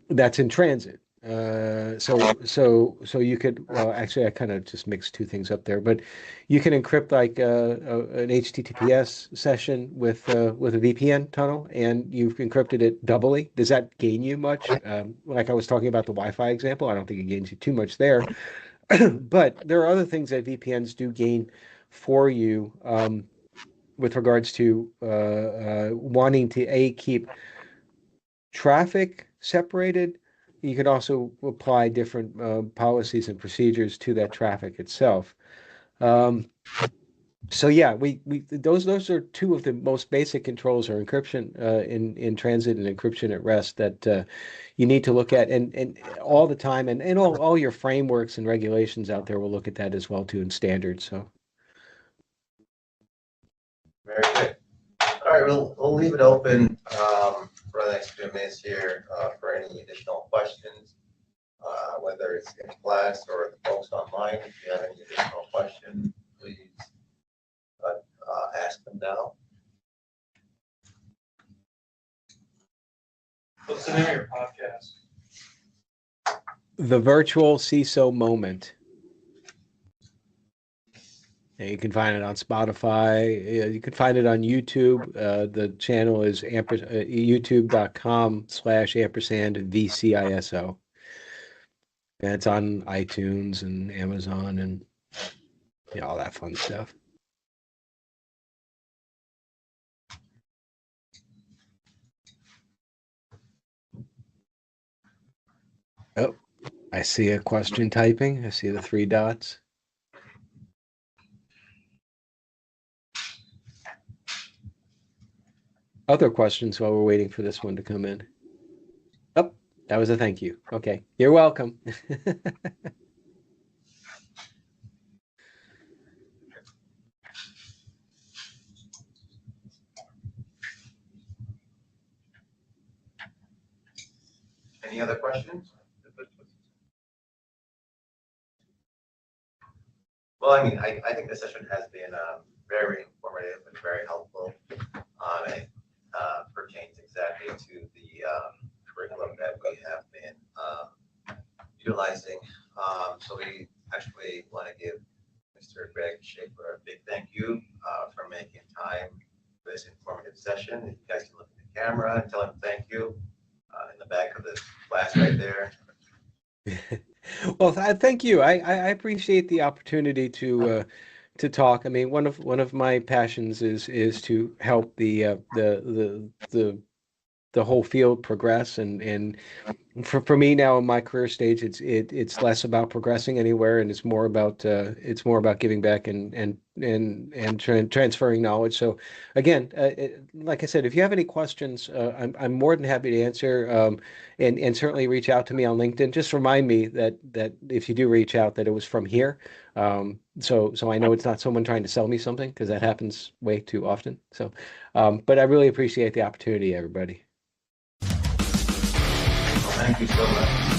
that's in transit. So you could, well, actually, I kind of just mixed two things up there, but you can encrypt like an HTTPS session with a VPN tunnel, and you've encrypted it doubly. Does that gain you much? Like I was talking about the Wi-Fi example, I don't think it gains you too much there. But there are other things that VPNs do gain for you with regards to wanting to keep traffic separated. You can also apply different policies and procedures to that traffic itself. Um, so yeah, we those are two of the most basic controls, are encryption in transit and encryption at rest, that you need to look at, and all the time, and all your frameworks and regulations out there will look at that as well too, in standards. So Very good. All right, we'll leave it open for the next few minutes here for any additional questions, whether it's in class or the folks online. If you have any additional questions, please ask them now. What's the name of your podcast? the Virtual CISO Moment. And you can find it on Spotify. You can find it on YouTube. The channel is youtube.com/VCISO. And it's on iTunes and Amazon and all that fun stuff. Oh, I see a question typing. I see the 3 dots. Other questions while we're waiting for this one to come in. Oh, that was a thank you. Okay, you're welcome. Any other questions? Well, I mean, I think the session has been very informative and very helpful. It pertains exactly to the curriculum that we have been utilizing. So we actually want to give Mr. Greg Schaffer a big thank you for making time for this informative session. If you guys can look at the camera and tell him thank you in the back of the class right there. Well, thank you. I appreciate the opportunity to talk. I mean, one of my passions is to help the whole field progress, and for me now in my career stage, it's less about progressing anywhere, and it's more about giving back and transferring knowledge. So again, like I said, if you have any questions, I'm more than happy to answer, and certainly reach out to me on LinkedIn. Just remind me that if you do reach out, that it was from here, so I know it's not someone trying to sell me something, because that happens way too often. So but I really appreciate the opportunity, everybody. Thank you so much.